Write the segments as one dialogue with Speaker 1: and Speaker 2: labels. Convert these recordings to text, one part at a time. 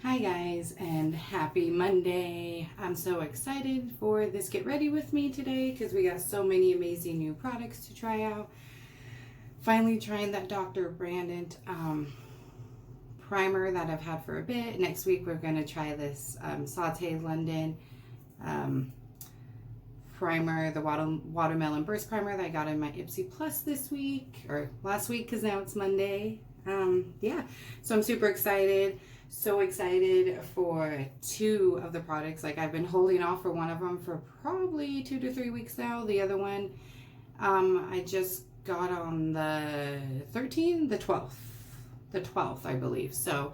Speaker 1: Hi guys, and happy Monday. I'm so excited for this Get Ready With Me today because we got so many amazing new products to try out. Finally trying that Dr. Brandon primer that I've had for a bit. Next week we're going to try this Sauté London primer, the Watermelon Burst Primer that I got in my Ipsy Plus this week, or last week because now it's Monday. Yeah, so I'm super excited. So excited for two of the products. Like, I've been holding off for one of them for probably 2 to 3 weeks now. The other one I just got on the 12th I believe. So,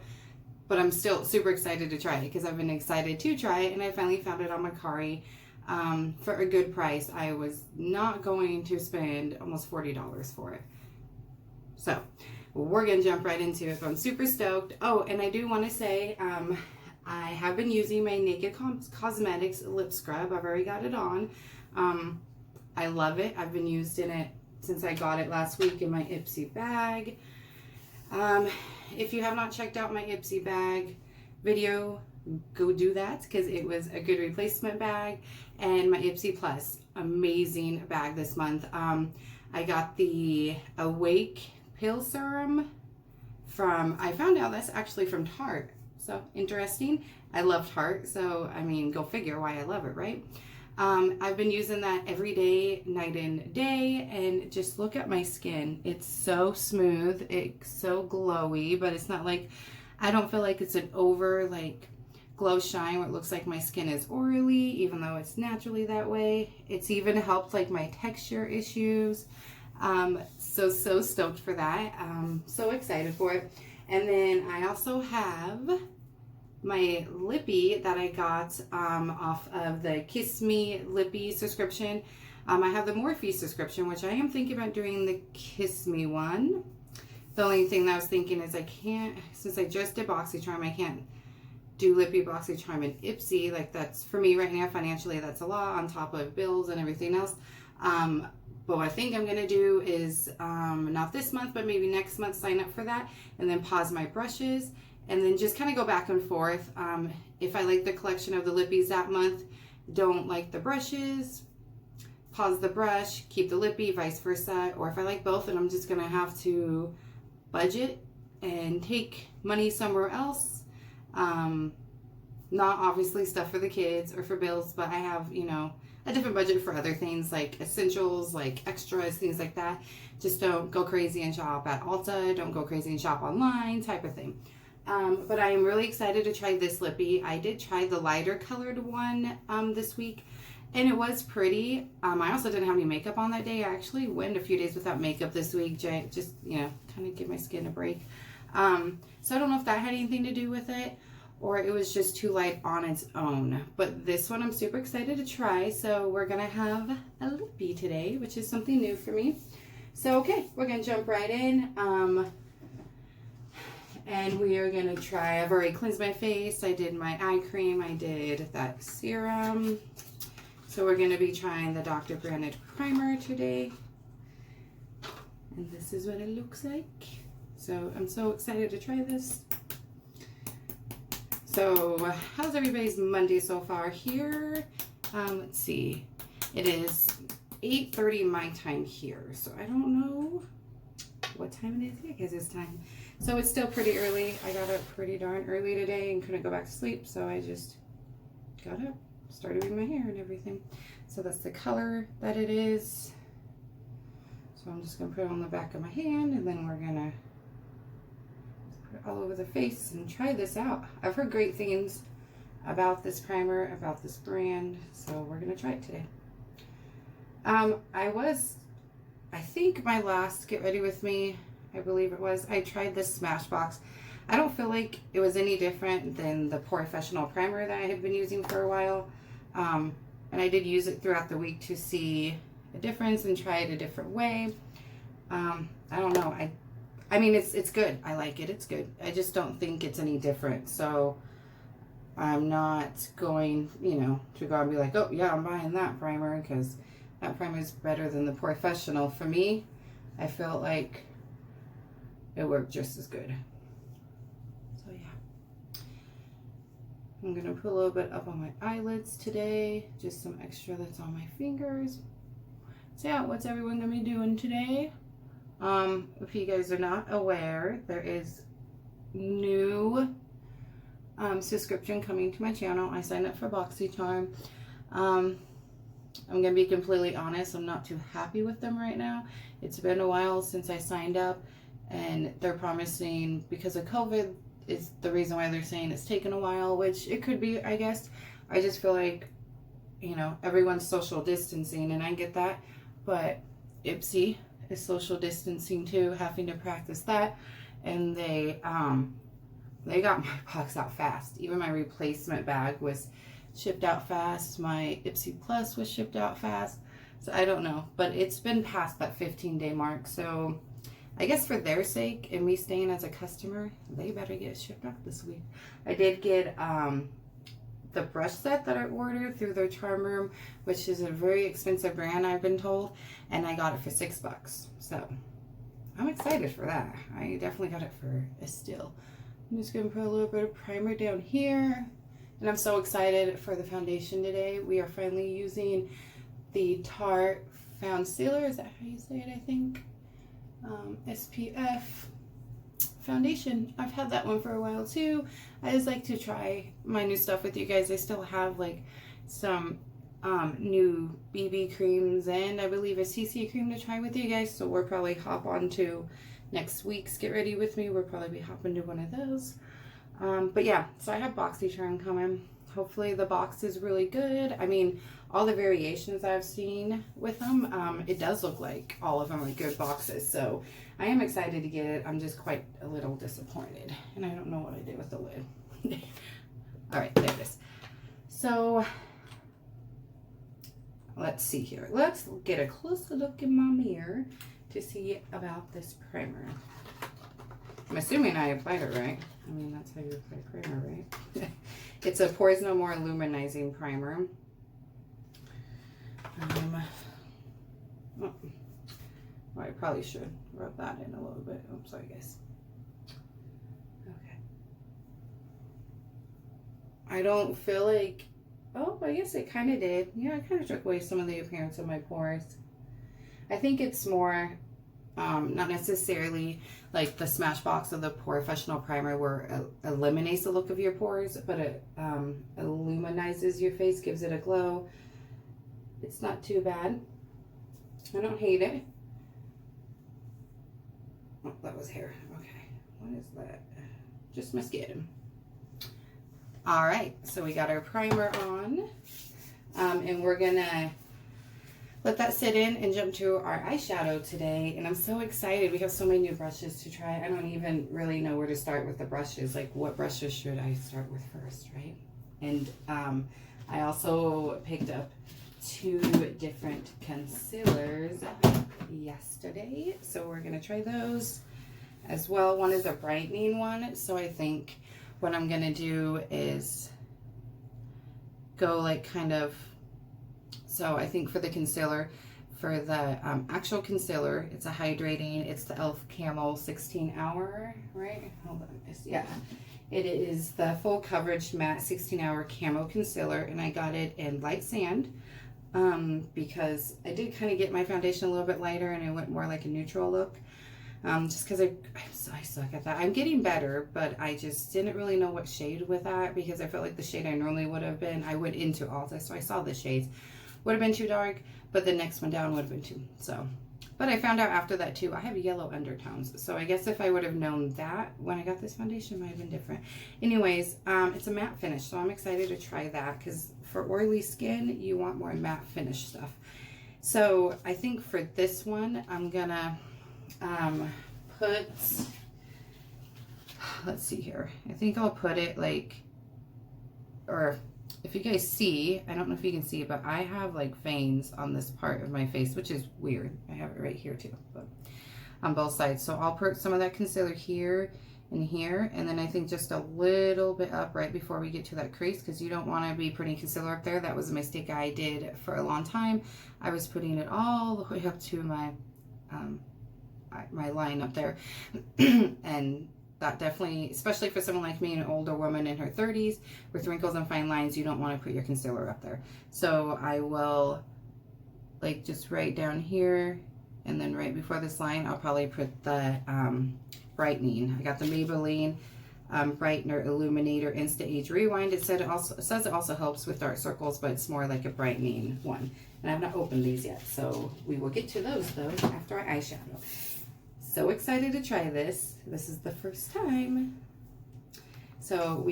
Speaker 1: but I'm still super excited to try it because I've been excited to try it, and I finally found it on Mercari for a good price. I was not going to spend almost $40 for it. So we're going to jump right into it, but I'm super stoked. Oh, and I do want to say, I have been using my Naked Cosmetics lip scrub. I've already got it on. I love it. I've been using it since I got it last week in my Ipsy bag. If you have not checked out my Ipsy bag video, go do that because it was a good replacement bag. And my Ipsy Plus, amazing bag this month. I got the Awake Pill Serum from, I found out that's actually from Tarte. So interesting. I love Tarte, so I mean, go figure why I love it, right? I've been using that every day, night and day, and just look at my skin. It's so smooth, it's so glowy, but it's not like, I don't feel like it's an over like glow shine where it looks like my skin is oily, even though it's naturally that way. It's even helped like my texture issues. So stoked for that. So excited for it. And then I also have my lippy that I got off of the Kiss Me Lippy subscription. I have the Morphe subscription, which I am thinking about doing the Kiss Me one. The only thing that I was thinking is I can't, since I just did BoxyCharm, I can't do Lippy, BoxyCharm, and Ipsy. Like, that's, for me right now, financially, that's a lot on top of bills and everything else. But what I think I'm going to do is, not this month, but maybe next month, sign up for that, and then pause my brushes, and then just kind of go back and forth. If I like the collection of the lippies that month, don't like the brushes, pause the brush, keep the lippy, vice versa. Or if I like both, then I'm just going to have to budget and take money somewhere else. Not obviously stuff for the kids or for bills, but I have, you know, a different budget for other things like essentials, like extras, things like that. Just don't go crazy and shop at Ulta. Don't go crazy and shop online, type of thing. But I am really excited to try this lippy. I did try the lighter colored one this week, and it was pretty. I also didn't have any makeup on that day. I actually went a few days without makeup this week, just, you know, kind of give my skin a break. So I don't know if that had anything to do with it, or it was just too light on its own. But this one I'm super excited to try. So we're gonna have a lippy today, which is something new for me. So okay, we're gonna jump right in. And we are gonna try, I've already cleansed my face, I did my eye cream, I did that serum. So we're gonna be trying the Dr. Brandon primer today. And this is what it looks like. So I'm so excited to try this. So how's everybody's Monday so far here? Let's see. It is 8:30 my time here. So I don't know what time it is here because it's time. So it's still pretty early. I got up pretty darn early today and couldn't go back to sleep. So I just got up, started doing my hair and everything. So that's the color that it is. So I'm just going to put it on the back of my hand, and then we're going to all over the face and try this out. I've heard great things about this primer, about this brand, so we're gonna try it today. I think my last Get Ready With Me, I believe it was, I tried this Smashbox. I don't feel like it was any different than the Professional primer that I had been using for a while, and I did use it throughout the week to see a difference and try it a different way. I don't know, I mean, it's good. I like it. It's good. I just don't think it's any different. So I'm not going, you know, to go and be like, oh, yeah, I'm buying that primer because that primer is better than the Professional. For me, I felt like it worked just as good. So, yeah. I'm going to put a little bit up on my eyelids today. Just some extra that's on my fingers. So yeah, what's everyone going to be doing today? If you guys are not aware, there is new subscription coming to my channel. I signed up for BoxyCharm. I'm gonna be completely honest, I'm not too happy with them right now. It's been a while since I signed up, and they're promising, because of COVID is the reason why they're saying it's taken a while, which it could be, I guess. I just feel like, you know, everyone's social distancing, and I get that, but Ipsy is social distancing too, having to practice that, and they got my box out fast. Even my replacement bag was shipped out fast. My Ipsy Plus was shipped out fast. So I don't know, but it's been past that 15-day mark. So I guess for their sake and me staying as a customer, they better get shipped out this week. I did get the brush set that I ordered through their charm room, which is a very expensive brand, I've been told, and I got it for $6. So I'm excited for that. I definitely got it for a steal. I'm just going to put a little bit of primer down here. And I'm so excited for the foundation today. We are finally using the Tarte Foundsealer. Is that how you say it, I think? SPF foundation. I've had that one for a while too. I just like to try my new stuff with you guys. I still have like some new BB creams and I believe a CC cream to try with you guys. So we'll probably hop on to next week's Get Ready With Me. We'll probably be hopping to one of those. But yeah, so I have BoxyCharm coming. Hopefully the box is really good. I mean, all the variations I've seen with them, it does look like all of them are good boxes. So I am excited to get it. I'm just quite a little disappointed. And I don't know what I did with the lid. All right, there it is. So let's see here. Let's get a closer look in my mirror to see about this primer. I'm assuming I applied it right. I mean, that's how you apply primer, right? It's a Pores No More Luminizing Primer. Well, I probably should rub that in a little bit. Oops, sorry guys. Okay. I don't feel like, oh, I guess it kind of did. Yeah, it kind of took away some of the appearance of my pores. I think it's more, not necessarily like the Smashbox of the Professional Primer where it eliminates the look of your pores, but it illuminizes your face, gives it a glow. It's not too bad. I don't hate it. Oh, that was hair. Okay, what is that? Just my skin. All right, so we got our primer on, and we're gonna let that sit in and jump to our eyeshadow today. And I'm so excited. We have so many new brushes to try. I don't even really know where to start with the brushes. Like, what brushes should I start with first, right? And I also picked up 2 different concealers yesterday. So we're going to try those as well. One is a brightening one. So I think what I'm going to do is go like kind of, so I think for the concealer, for the actual concealer, it's a hydrating, it's the e.l.f. Camo 16 hour, right? Hold on, yeah. It is the full coverage matte 16 hour camo concealer, and I got it in light sand because I did kind of get my foundation a little bit lighter and I went more like a neutral look. Just because I suck at that. I'm getting better, but I just didn't really know what shade with that because I felt like the shade I normally would have been, I went into Ulta, so I saw the shades. Would have been too dark, but the next one down would have been too, so. But I found out after that too, I have yellow undertones. So I guess if I would have known that when I got this foundation, it might have been different. Anyways, it's a matte finish, so I'm excited to try that because for oily skin, you want more matte finish stuff. So I think for this one, I'm gonna put, let's see here. I think I'll put it like, or if you guys see, I don't know if you can see, but I have like veins on this part of my face, which is weird. I have it right here too, but on both sides. So I'll put some of that concealer here and here, and then I think just a little bit up right before we get to that crease, because you don't want to be putting concealer up there. That was a mistake I did for a long time. I was putting it all the way up to my my line up there, and that definitely, especially for someone like me, an older woman in her 30s with wrinkles and fine lines, you don't want to put your concealer up there. So I will like just right down here, and then right before this line, I'll probably put the brightening. I got the Maybelline Brightening Illuminator Insta Age Rewind. It says it also helps with dark circles, but it's more like a brightening one. And I've not opened these yet, so we will get to those though after our eyeshadow. So excited to try this. This is the first time. So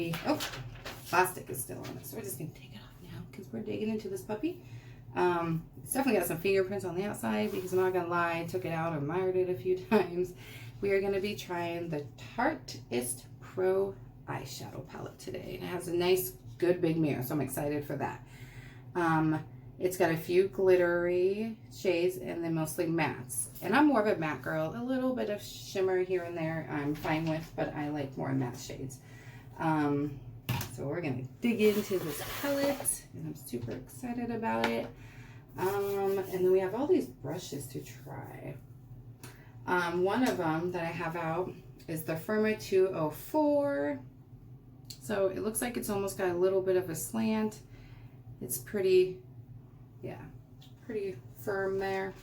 Speaker 1: plastic is still on it, so we're just gonna take it off now because we're digging into this puppy. It's definitely got some fingerprints on the outside because I'm not gonna lie, I took it out, admired it a few times. We are gonna be trying the Tarteist Pro eyeshadow palette today. And it has a nice, good big mirror, so I'm excited for that. It's got a few glittery shades and then mostly mattes. And I'm more of a matte girl. A little bit of shimmer here and there I'm fine with, but I like more matte shades. So we're gonna dig into this palette, and I'm super excited about it. And then we have all these brushes to try. One of them that I have out is the Firma 204. So it looks like it's almost got a little bit of a slant. It's pretty, yeah, pretty firm there.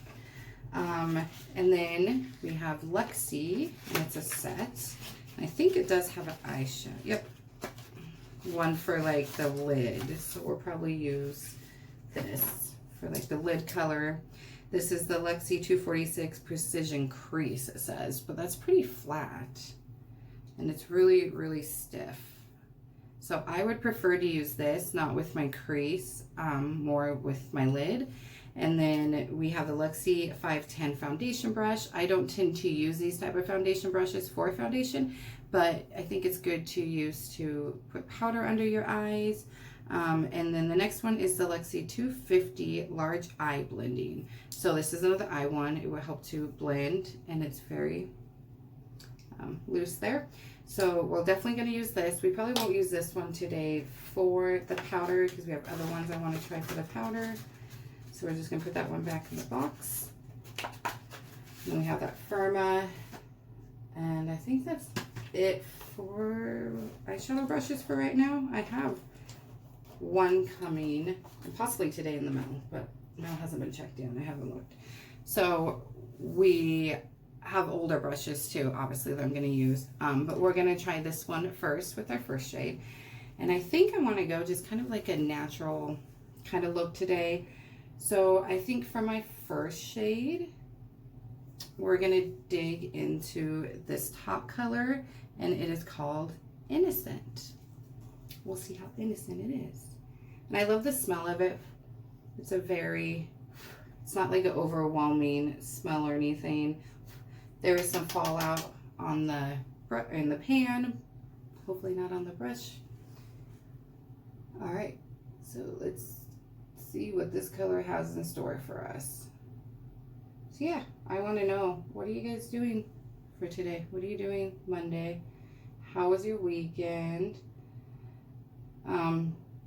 Speaker 1: And then we have Lexi, and it's a set. I think it does have an eyeshadow. Yep. One for like the lid. So we'll probably use this for like the lid color. This is the Lexi 246 Precision Crease, it says, but that's pretty flat. And it's really, really stiff. So I would prefer to use this, not with my crease, more with my lid. And then we have the Lexi 510 foundation brush. I don't tend to use these type of foundation brushes for foundation, but I think it's good to use to put powder under your eyes. And then the next one is the Lexi 250 Large Eye Blending. So this is another eye one. It will help to blend, and it's very loose there. So we're definitely going to use this. We probably won't use this one today for the powder because we have other ones I want to try for the powder. So we're just going to put that one back in the box. And then we have that Firma. And I think that's it for eyeshadow brushes for right now. I have one coming, and possibly today in the mail, but mail hasn't been checked in. I haven't looked. So we have older brushes too, obviously, that I'm going to use. But we're going to try this one first with our first shade. And I think I want to go just kind of like a natural kind of look today. So I think for my first shade, we're going to dig into this top color, and it is called Innocent. We'll see how innocent it is. And I love the smell of it. It's it's not like an overwhelming smell or anything. There is some fallout on in the pan, hopefully not on the brush. All right, so let's see what this color has in store for us. So yeah, I want to know, what are you guys doing for today? What are you doing Monday? How was your weekend?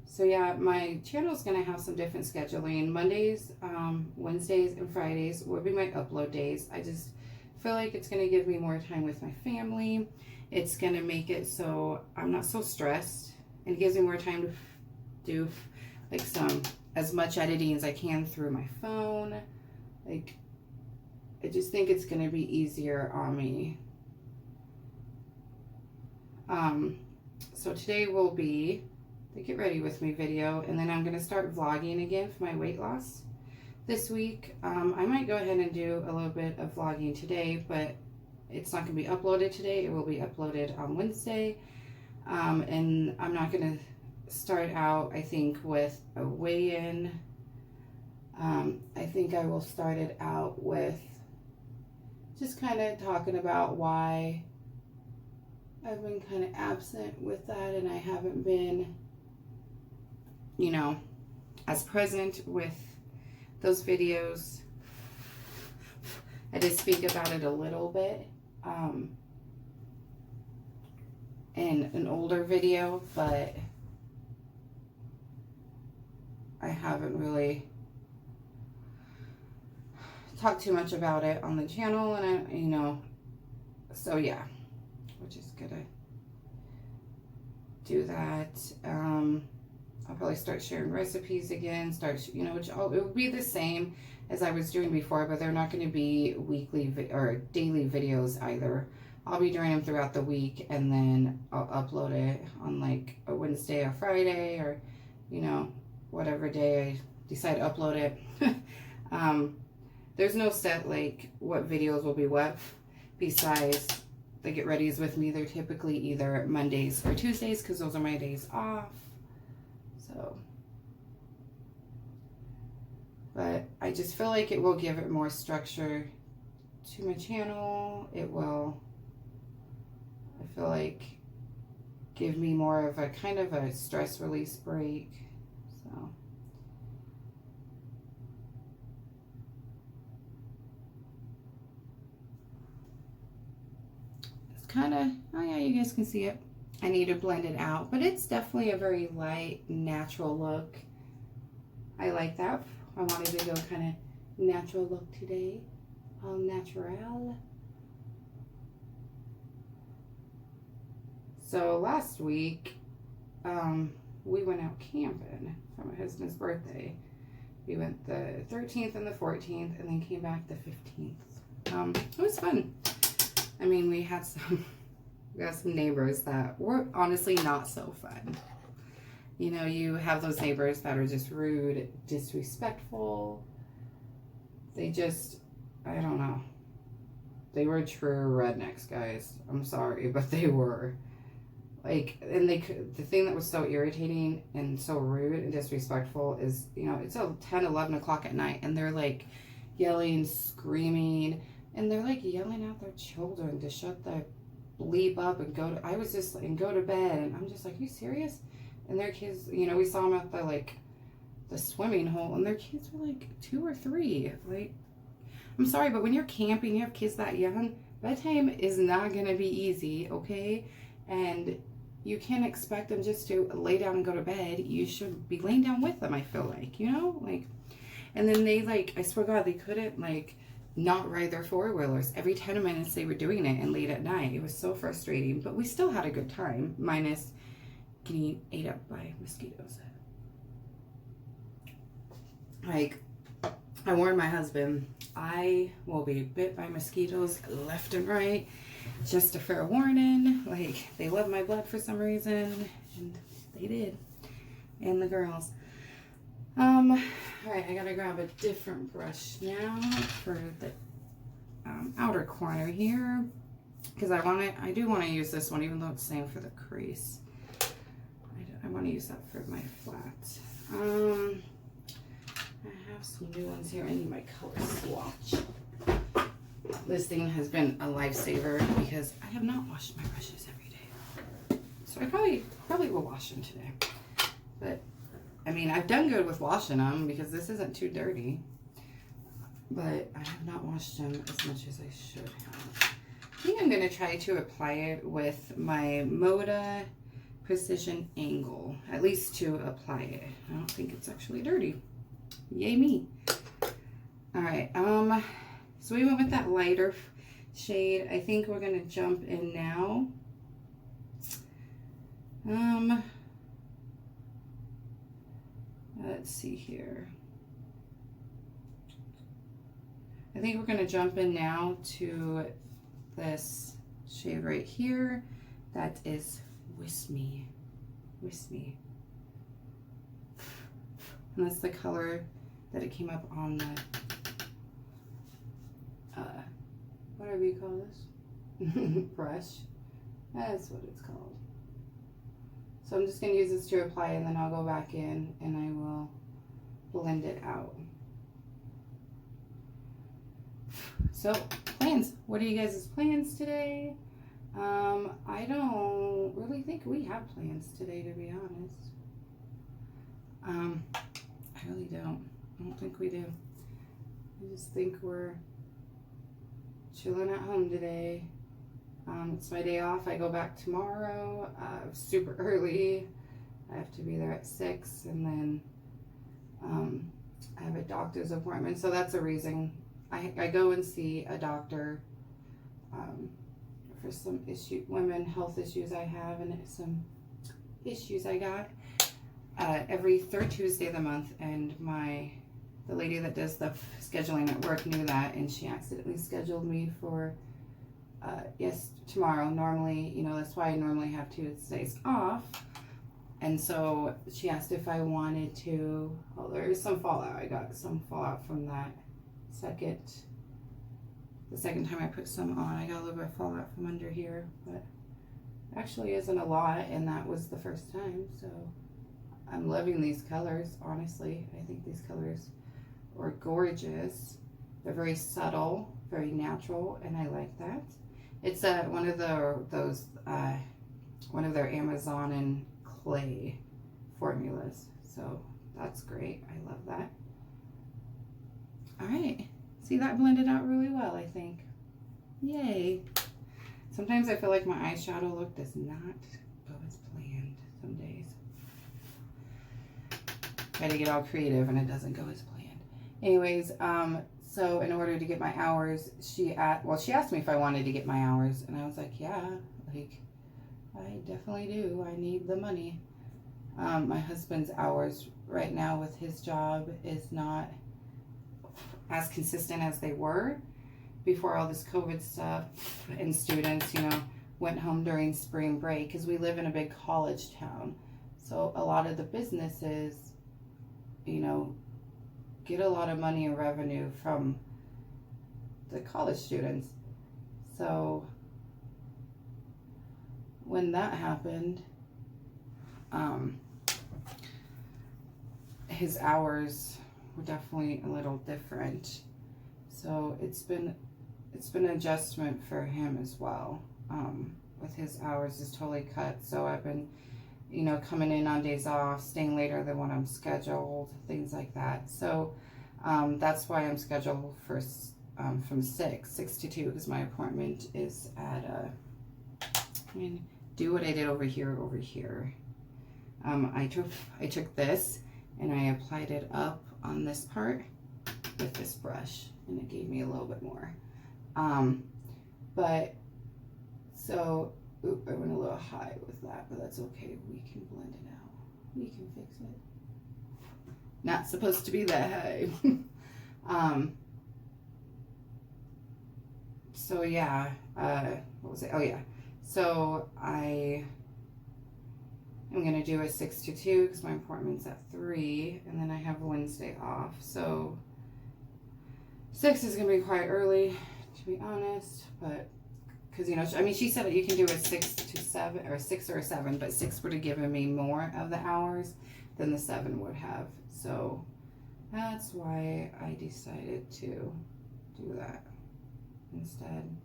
Speaker 1: So yeah, my channel is going to have some different scheduling. Mondays, Wednesdays, and Fridays will be my upload days. I just feel like it's going to give me more time with my family. It's going to make it so I'm not so stressed, and it gives me more time to do like as much editing as I can through my phone. Like, I just think it's going to be easier on me. So today will be the Get Ready With Me video, and then I'm going to start vlogging again for my weight loss this week. I might go ahead and do a little bit of vlogging today, but it's not going to be uploaded today. It will be uploaded on Wednesday. And I'm not going to start out, I think, with a weigh-in. I think I will start it out with just kind of talking about why I've been kind of absent with that, and I haven't been, you know, as present with those videos. I did speak about it a little bit in an older video, but I haven't really talked too much about it on the channel, and so yeah, which is gonna do that. I'll probably start sharing recipes again, you know, which it will be the same as I was doing before, but they're not going to be weekly or daily videos either. I'll be doing them throughout the week, and then I'll upload it on like a Wednesday or Friday, or, you know, whatever day I decide to upload it. There's no set, like, what videos will be what, besides the Get Readies with me. They're typically either Mondays or Tuesdays, because those are my days off. So, but I just feel like it will give it more structure to my channel. It will, I feel like, give me more of a kind of a stress release break. So, it's kind of, oh yeah, you guys can see it. I need to blend it out, but it's definitely a very light, natural look. I like that. I wanted to go kind of natural look today. All natural. So last week, we went out camping for my husband's birthday. We went the 13th and the 14th, and then came back the 15th. It was fun. I mean, we got some neighbors that were honestly not so fun. You know, you have those neighbors that are just rude, disrespectful. They just, I don't know. They were true rednecks, guys. I'm sorry, but they were. Like, and the thing that was so irritating and so rude and disrespectful is, you know, it's 10, 11 o'clock at night, and they're like yelling, screaming, and they're like yelling at their children to shut the bleep up and go to, I was just like, and go to bed, and I'm just like, are you serious? And their kids, you know, we saw them at the swimming hole, and their kids were like 2 or 3. Like, I'm sorry, but when you're camping, you have kids that young, bedtime is not going to be easy, okay? And you can't expect them just to lay down and go to bed. You should be laying down with them, I feel like, you know? Like, and then they, like, I swear to God, they couldn't, like, not ride their 4-wheelers. Every 10 minutes they were doing it, and late at night. It was so frustrating, but we still had a good time, minus getting ate up by mosquitoes. Like, I warned my husband, I will be bit by mosquitoes left and right. Just a fair warning. Like, they love my blood for some reason, and they did. And the girls. Alright, I gotta grab a different brush now for the outer corner here, because I do want to use this one, even though it's the same for the crease. I want to use that for my flat. I have some new ones here. I need my color swatch. This thing has been a lifesaver because I have not washed my brushes every day. So I probably will wash them today. But, I mean, I've done good with washing them because this isn't too dirty. But I have not washed them as much as I should have. I think I'm going to try to apply it with my Moda Precision Angle, at least to apply it. I don't think it's actually dirty. Yay me. Alright, so we went with that lighter shade. I think we're gonna jump in now. Let's see here. I think we're gonna jump in now to this shade right here. That is Wispy. And that's the color that it came up on the, whatever you call this, brush. That's what it's called. So I'm just going to use this to apply, and then I'll go back in and I will blend it out. So, plans. What are you guys' plans today? I don't really think we have plans today, to be honest. I really don't. I don't think we do. I just think we're chilling at home today. It's my day off. I go back tomorrow, super early. I have to be there at 6, and then I have a doctor's appointment. So that's a reason I go and see a doctor for some women health issues I have and some issues I got. Every third Tuesday of the month, and the lady that does the scheduling at work knew that, and she accidentally scheduled me for tomorrow. Normally, you know, that's why I normally have Tuesdays off. And so she asked if I wanted to, well, there is some fallout. I got some fallout from that the second time I put some on. I got a little bit of fallout from under here, but actually isn't a lot, and that was the first time. So I'm loving these colors, honestly. I think these colors are gorgeous. They're very subtle, very natural, and I like that. It's one of their Amazon and clay formulas, so that's great. I love that. All right, see, that blended out really well, I think. Yay. Sometimes I feel like my eyeshadow look does not go as planned some days. Try to get all creative and it doesn't go as planned. Anyways, so in order to get my hours, she asked me if I wanted to get my hours, and I was like, yeah, like, I definitely do. I need the money. My husband's hours right now with his job is not as consistent as they were before all this COVID stuff, and students, you know, went home during spring break, because we live in a big college town. So a lot of the businesses, you know, get a lot of money and revenue from the college students. So when that happened, his hours were definitely a little different. So it's been an adjustment for him as well. With his hours is totally cut. So I've been, you know, coming in on days off, staying later than when I'm scheduled, things like that. So that's why I'm scheduled for from 6 to 2, because my appointment is at do what I did over here. I took this and I applied it up on this part with this brush, and it gave me a little bit more. But so I went a little high with that, but that's okay. We can blend it out. We can fix it. Not supposed to be that high. So yeah, what was it? Oh yeah. So I am going to do a 6 to 2 because my appointment's at 3, and then I have Wednesday off. So 6 is going to be quite early, to be honest, but because, you know, I mean, she said that you can do a 6 to 7 or 6 or a 7, but 6 would have given me more of the hours than the 7 would have. So that's why I decided to do that instead.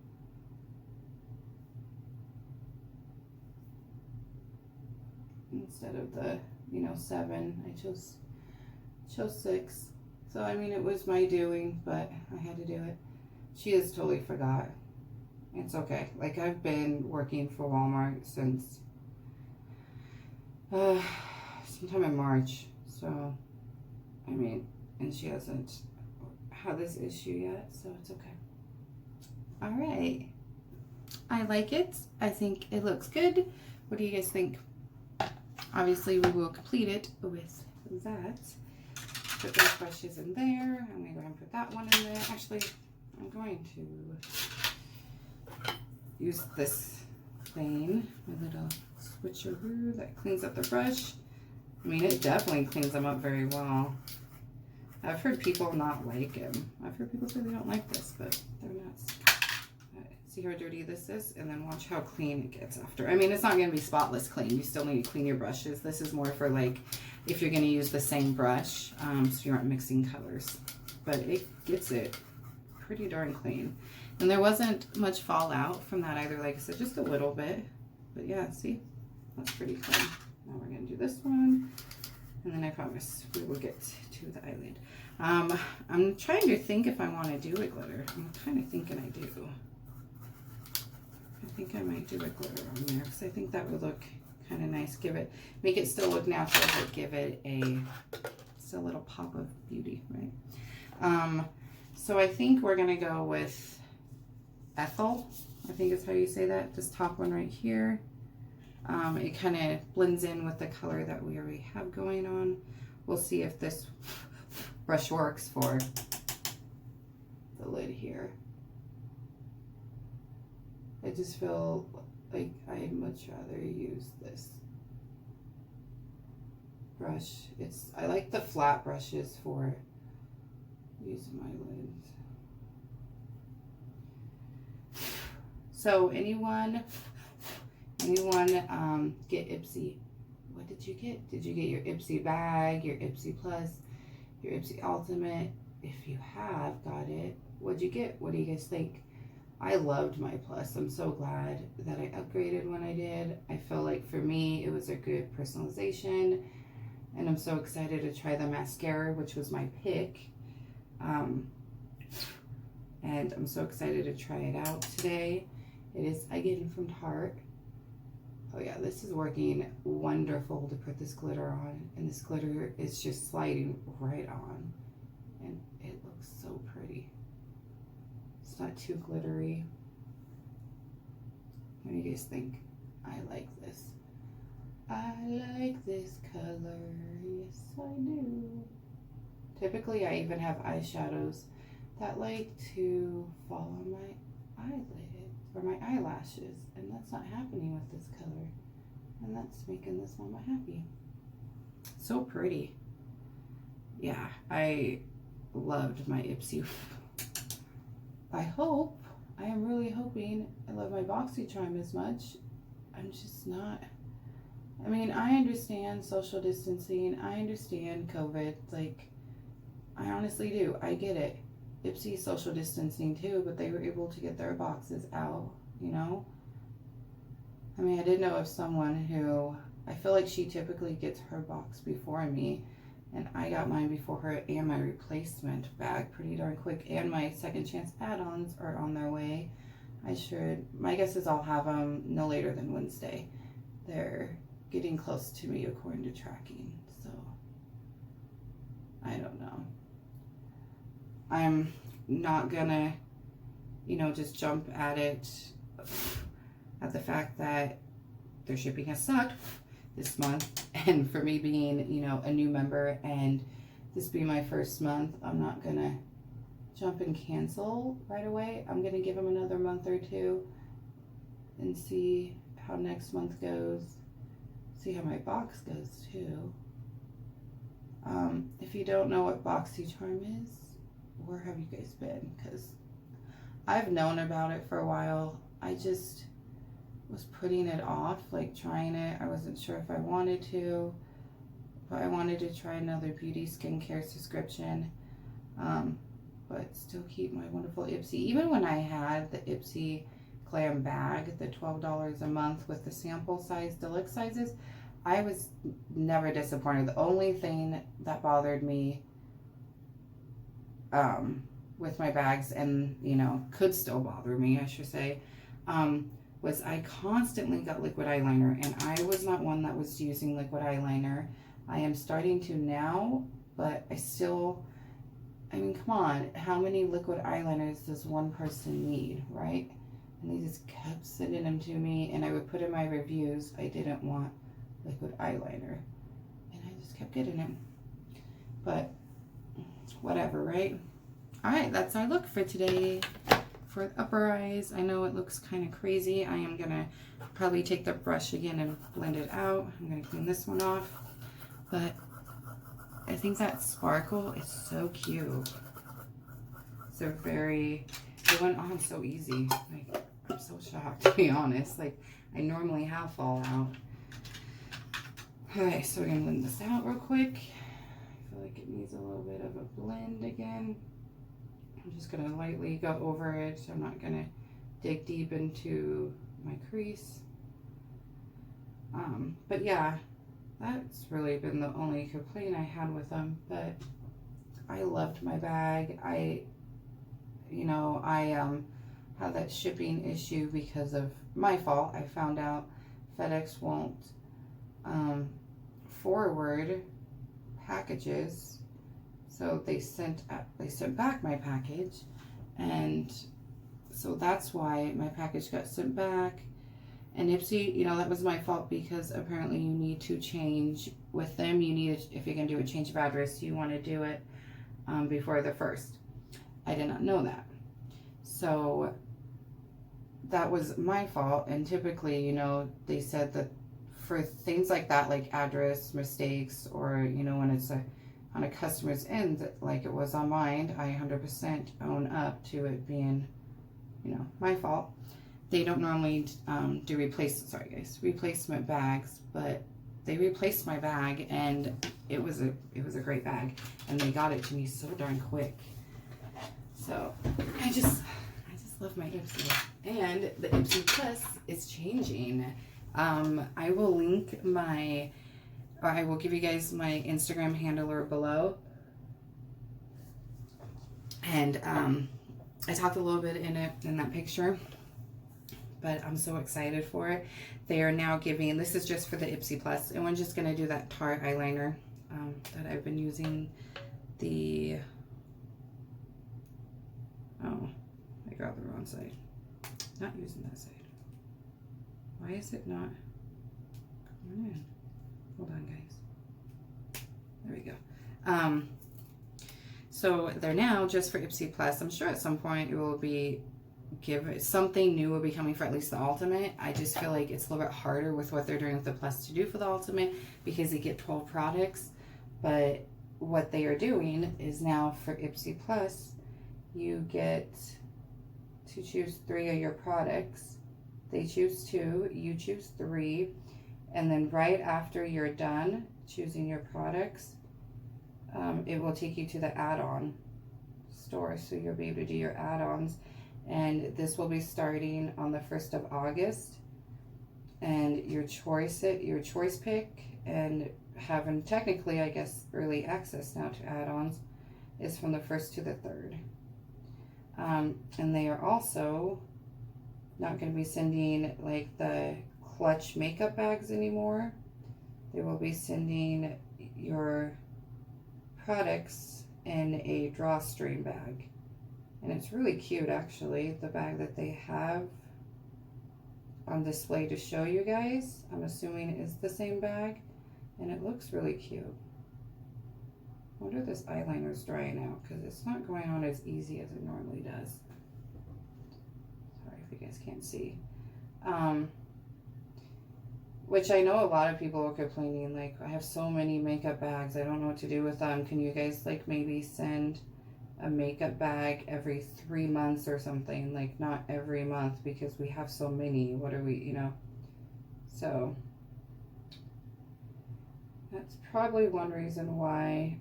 Speaker 1: Instead of the, you know, 7, I chose 6. So I mean, it was my doing, but I had to do it. She has totally forgot. It's okay. Like, I've been working for Walmart since sometime in March. So I mean, and she hasn't had this issue yet, so it's okay. All right, I like it. I think it looks good. What do you guys think? Obviously, we will complete it with that. Put those brushes in there. I'm going to go ahead and put that one in there. Actually, I'm going to use this clean, my little switcheroo that cleans up the brush. I mean, it definitely cleans them up very well. I've heard people not like them. I've heard people say they don't like this, but they're nuts. See how dirty this is? And then watch how clean it gets after. I mean, it's not going to be spotless clean. You still need to clean your brushes. This is more for, like, if you're going to use the same brush, so you aren't mixing colors. But it gets it pretty darn clean. And there wasn't much fallout from that either. Like I said, just a little bit. But yeah, see? That's pretty clean. Now we're going to do this one. And then I promise we will get to the eyelid. I'm trying to think if I want to do a glitter. I'm kind of thinking I do. I think I might do a glitter on there because I think that would look kind of nice. Make it still look natural, but give it just a little pop of beauty, right? So I think we're gonna go with Ethel. I think is how you say that, this top one right here. It kind of blends in with the color that we already have going on. We'll see if this brush works for the lid here. I just feel like I'd much rather use this brush. I like the flat brushes for using my lids. So anyone get Ipsy? What did you get? Did you get your Ipsy bag, your Ipsy Plus, your Ipsy Ultimate? If you have got it, what'd you get? What do you guys think? I loved my Plus. I'm so glad that I upgraded when I did. I feel like for me, it was a good personalization. And I'm so excited to try the mascara, which was my pick. And I'm so excited to try it out today. It is again from Tarte. Oh yeah, this is working wonderful to put this glitter on. And this glitter is just sliding right on. And it looks so pretty. It's not too glittery. What do you guys think? I like this. I like this color. Yes, I do. Typically, I even have eyeshadows that like to fall on my eyelid or my eyelashes, and that's not happening with this color, and that's making this mama happy. So pretty. Yeah, I loved my Ipsy. I am really hoping I love my BoxyCharm as much. I'm just not. I mean, I understand social distancing. I understand COVID. Like, I honestly do. I get it. Ipsy social distancing too, but they were able to get their boxes out, you know? I mean, I did know of someone who, I feel like she typically gets her box before me, and I got mine before her and my replacement bag pretty darn quick, and my second chance add-ons are on their way. My guess is I'll have them no later than Wednesday. They're getting close to me according to tracking, so I don't know. I'm not gonna, just jump at it at the fact that their shipping has sucked this month, and for me being, a new member and this being my first month, I'm not gonna jump and cancel right away. I'm gonna give them another month or two and see how next month goes. See how my box goes too. If you don't know what BoxyCharm is, where have you guys been? Because I've known about it for a while. I just was putting it off, like trying it. I wasn't sure if I wanted to, but I wanted to try another beauty skincare subscription, but still keep my wonderful Ipsy. Even when I had the Ipsy Glam bag, the $12 a month with the sample size deluxe sizes, I was never disappointed. The only thing that bothered me with my bags, and could still bother me, I should say, was I constantly got liquid eyeliner, and I was not one that was using liquid eyeliner. I am starting to now, but I mean, come on, how many liquid eyeliners does one person need, right? And they just kept sending them to me, and I would put in my reviews I didn't want liquid eyeliner, and I just kept getting it. But whatever, right? All right, that's our look for today for the upper eyes. I know it looks kind of crazy. I am gonna probably take the brush again and blend it out. I'm gonna clean this one off, but I think that sparkle is so cute. So it went on so easy. Like, I'm so shocked, to be honest. Like, I normally have fallout. Okay, so we're gonna blend this out real quick. I feel like it needs a little bit of a blend again. I'm just gonna lightly go over it. I'm not gonna dig deep into my crease. But yeah, that's really been the only complaint I had with them. But I loved my bag. I had that shipping issue because of my fault. I found out FedEx won't forward packages, so they sent back my package, and So that's why my package got sent back. And Ipsy, you know, that was my fault because apparently you need to change with them. You need, if you're going to do a change of address, you want to do it before the 1st. I did not know that. So that was my fault. And typically, you know, they said that for things like that, like address mistakes, or, you know, when it's on a customer's end, like it was on mine, I 100% own up to it being, you know, my fault. They don't normally do replacement bags, but they replaced my bag, and it was a great bag, and they got it to me so darn quick. So I just love my Ipsy, and the Ipsy Plus is changing. I will link I will give you guys my Instagram handler below, and I talked a little bit in that picture. But I'm so excited for it. They are now giving, this is just for the Ipsy Plus, and we're just going to do that Tarte eyeliner that I've been using. Oh, I grabbed the wrong side. Not using that side. Why is it not? Come on. Hold on, guys. There we go. So they're now just for Ipsy Plus. I'm sure at some point it will be something new will be coming for at least the Ultimate. I just feel like it's a little bit harder with what they're doing with the Plus to do for the Ultimate because they get 12 products. But what they are doing is now for Ipsy Plus, you get to choose 3 of your products. They choose 2, you choose 3, and then right after you're done choosing your products, it will take you to the add-on store, so you'll be able to do your add-ons. And this will be starting on the 1st of August. And your choice pick, and having technically, I guess, early access now to add-ons, is from the 1st to the 3rd. And they are also not going to be sending like the clutch makeup bags anymore. They will be sending your products in a drawstring bag. And it's really cute, actually, the bag that they have on display to show you guys. I'm assuming it is the same bag, and it looks really cute. I wonder if this eyeliner is drying out, because it's not going on as easy as it normally does. Sorry if you guys can't see. Which I know a lot of people are complaining, like, I have so many makeup bags, I don't know what to do with them. Can you guys, like, maybe send a makeup bag every 3 months or something? Like, not every month, because we have so many. What are we, you know? So that's probably one reason why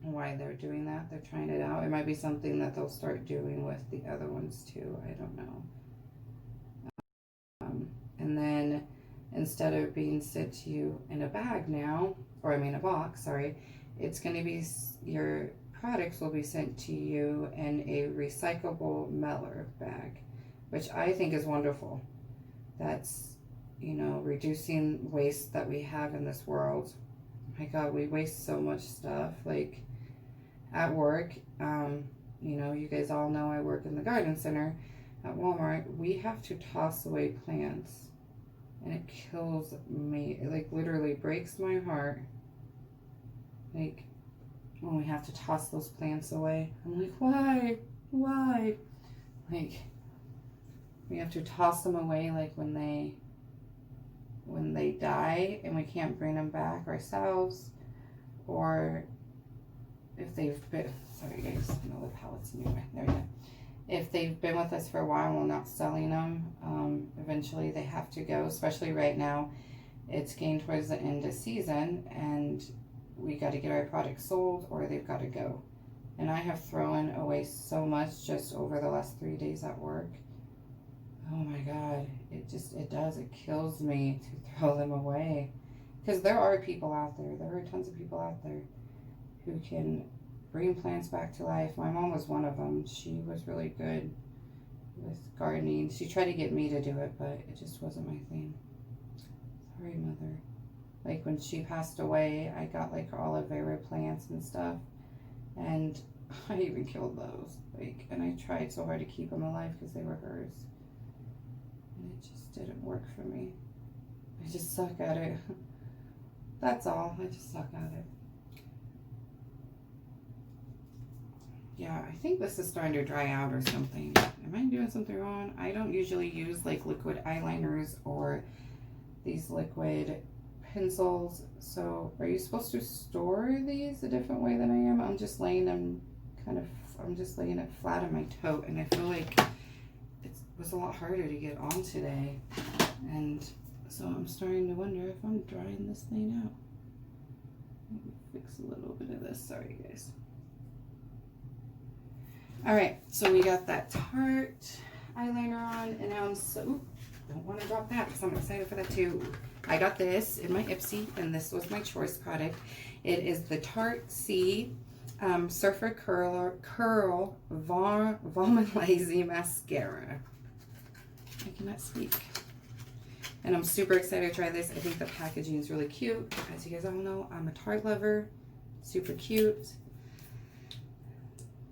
Speaker 1: why they're doing that. They're trying it out. It might be something that they'll start doing with the other ones too. I don't know. And then instead of being sent to you in a bag now, or I mean a box, sorry, it's going to be, your products will be sent to you in a recyclable Mailer bag, which I think is wonderful. That's, you know, reducing waste that we have in this world. My God, we waste so much stuff. Like at work, you know, you guys all know I work in the garden center at Walmart. We have to toss away plants, and it kills me. It like literally breaks my heart. Like when we have to toss those plants away, I'm like, why? Like we have to toss them away, like when they die and we can't bring them back ourselves, or if they've been, sorry guys, I know the pallette's anyway, there we go. If they've been with us for a while and we're not selling them, eventually they have to go, especially right now. It's getting towards the end of season and we got to get our products sold or they've got to go. And I have thrown away so much just over the last 3 days at work. Oh my God, it kills me to throw them away. Because there are people out there, tons of people out there who can bring plants back to life. My mom was one of them. She was really good with gardening. She tried to get me to do it, but it just wasn't my thing. Sorry, Mother. Like when she passed away, I got like aloe vera plants and stuff. And I even killed those. Like, and I tried so hard to keep them alive because they were hers. And it just didn't work for me. I just suck at it. That's all. I just suck at it. Yeah, I think this is starting to dry out or something. Am I doing something wrong? I don't usually use like liquid eyeliners or these liquid pencils. So are you supposed to store these a different way than I am? I'm just laying them I'm just laying it flat on my tote, and I feel like it was a lot harder to get on today. And so I'm starting to wonder if I'm drying this thing out. Let me fix a little bit of this. Sorry, guys. All right, so we got that Tarte eyeliner on, and now I'm so, don't want to drop that because I'm excited for that too. I got this in my Ipsy, and this was my choice product. It is the Tarte Surfer Curl Luminizing Mascara. I cannot speak. And I'm super excited to try this. I think the packaging is really cute. As you guys all know, I'm a Tarte lover. Super cute.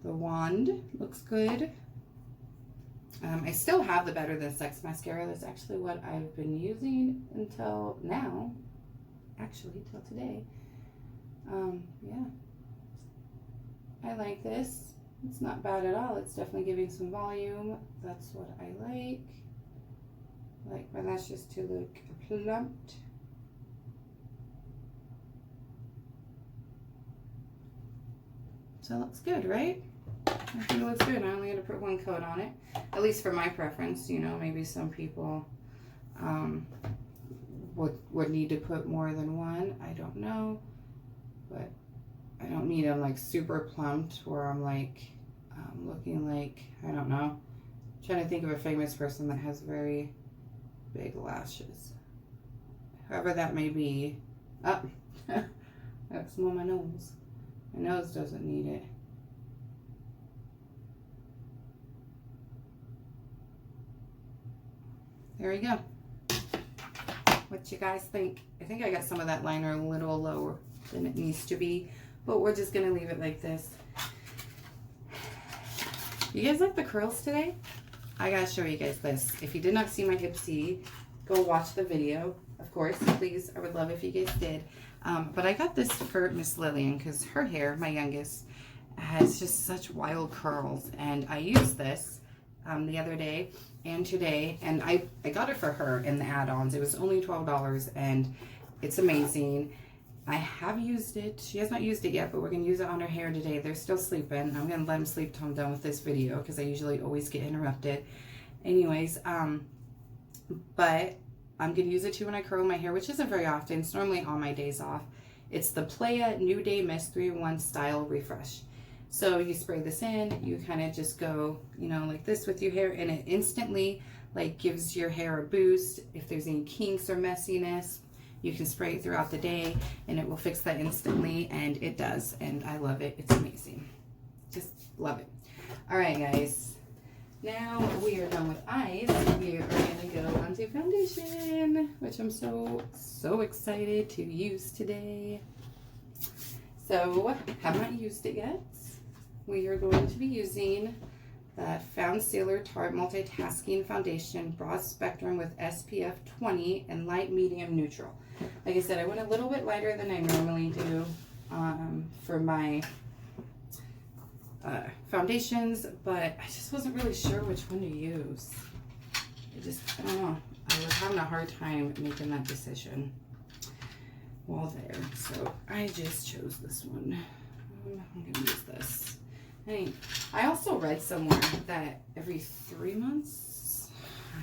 Speaker 1: The wand looks good. I still have the Better Than Sex mascara. That's actually what I've been using until now. Actually, till today. Yeah. I like this. It's not bad at all. It's definitely giving some volume. That's what I like. I like my lashes to look plumped. So it looks good, right? I think it looks good. I only had to put one coat on it, at least for my preference. You know, maybe some people would need to put more than one. I don't know, but I don't need them like super plumped where I'm like looking like, I don't know. I'm trying to think of a famous person that has very big lashes. However that may be. Oh, that's some on my nose. My nose doesn't need it. There we go. What you guys think? I think I got some of that liner a little lower than it needs to be, but we're just gonna leave it like this. You guys like the curls today? I gotta show you guys this. If you did not see my Ipsy, go watch the video. Of course, please. I would love if you guys did. But I got this for Miss Lillian because her hair, my youngest, has just such wild curls, and I used this the other day and today, and I got it for her in the add-ons. It was only $12, and it's amazing. I have used it. She has not used it yet, but we're going to use it on her hair today. They're still sleeping. I'm going to let them sleep till I'm done with this video because I usually always get interrupted. Anyways, but I'm going to use it too when I curl my hair, which isn't very often. It's normally on my days off. It's the Playa New Day Mist 3-in-1 Style Refresh. So you spray this in, you kind of just go, you know, like this with your hair, and it instantly like gives your hair a boost. If there's any kinks or messiness, you can spray it throughout the day and it will fix that instantly, and it does, and I love it. It's amazing. Just love it. All right, guys. Now we are done with eyes. We are going to go on to foundation, which I'm so excited to use today. So, have not used it yet. We are going to be using the Found Sailor Tarte Multitasking Foundation Broad Spectrum with SPF 20 and Light Medium Neutral. Like I said, I went a little bit lighter than I normally do for my foundations, but I just wasn't really sure which one to use. I don't know. I was having a hard time making that decision while there. So I just chose this one. I'm going to use this. I also read somewhere that every 3 months,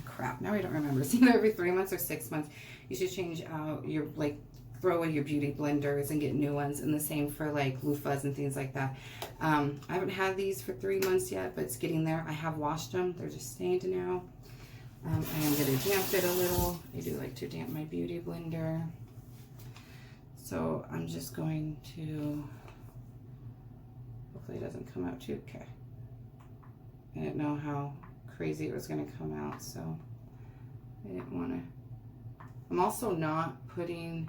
Speaker 1: crap, now I don't remember. It's either every 3 months or 6 months, you should change out your, like, throw away your beauty blenders and get new ones, and the same for like loofahs and things like that. I haven't had these for 3 months yet, but it's getting there. I have washed them. They're just stained now. I am going to damp it a little. I do like to damp my beauty blender. So I'm just going to, hopefully it doesn't come out too, okay. I didn't know how crazy it was going to come out, so I didn't want to. I'm also not putting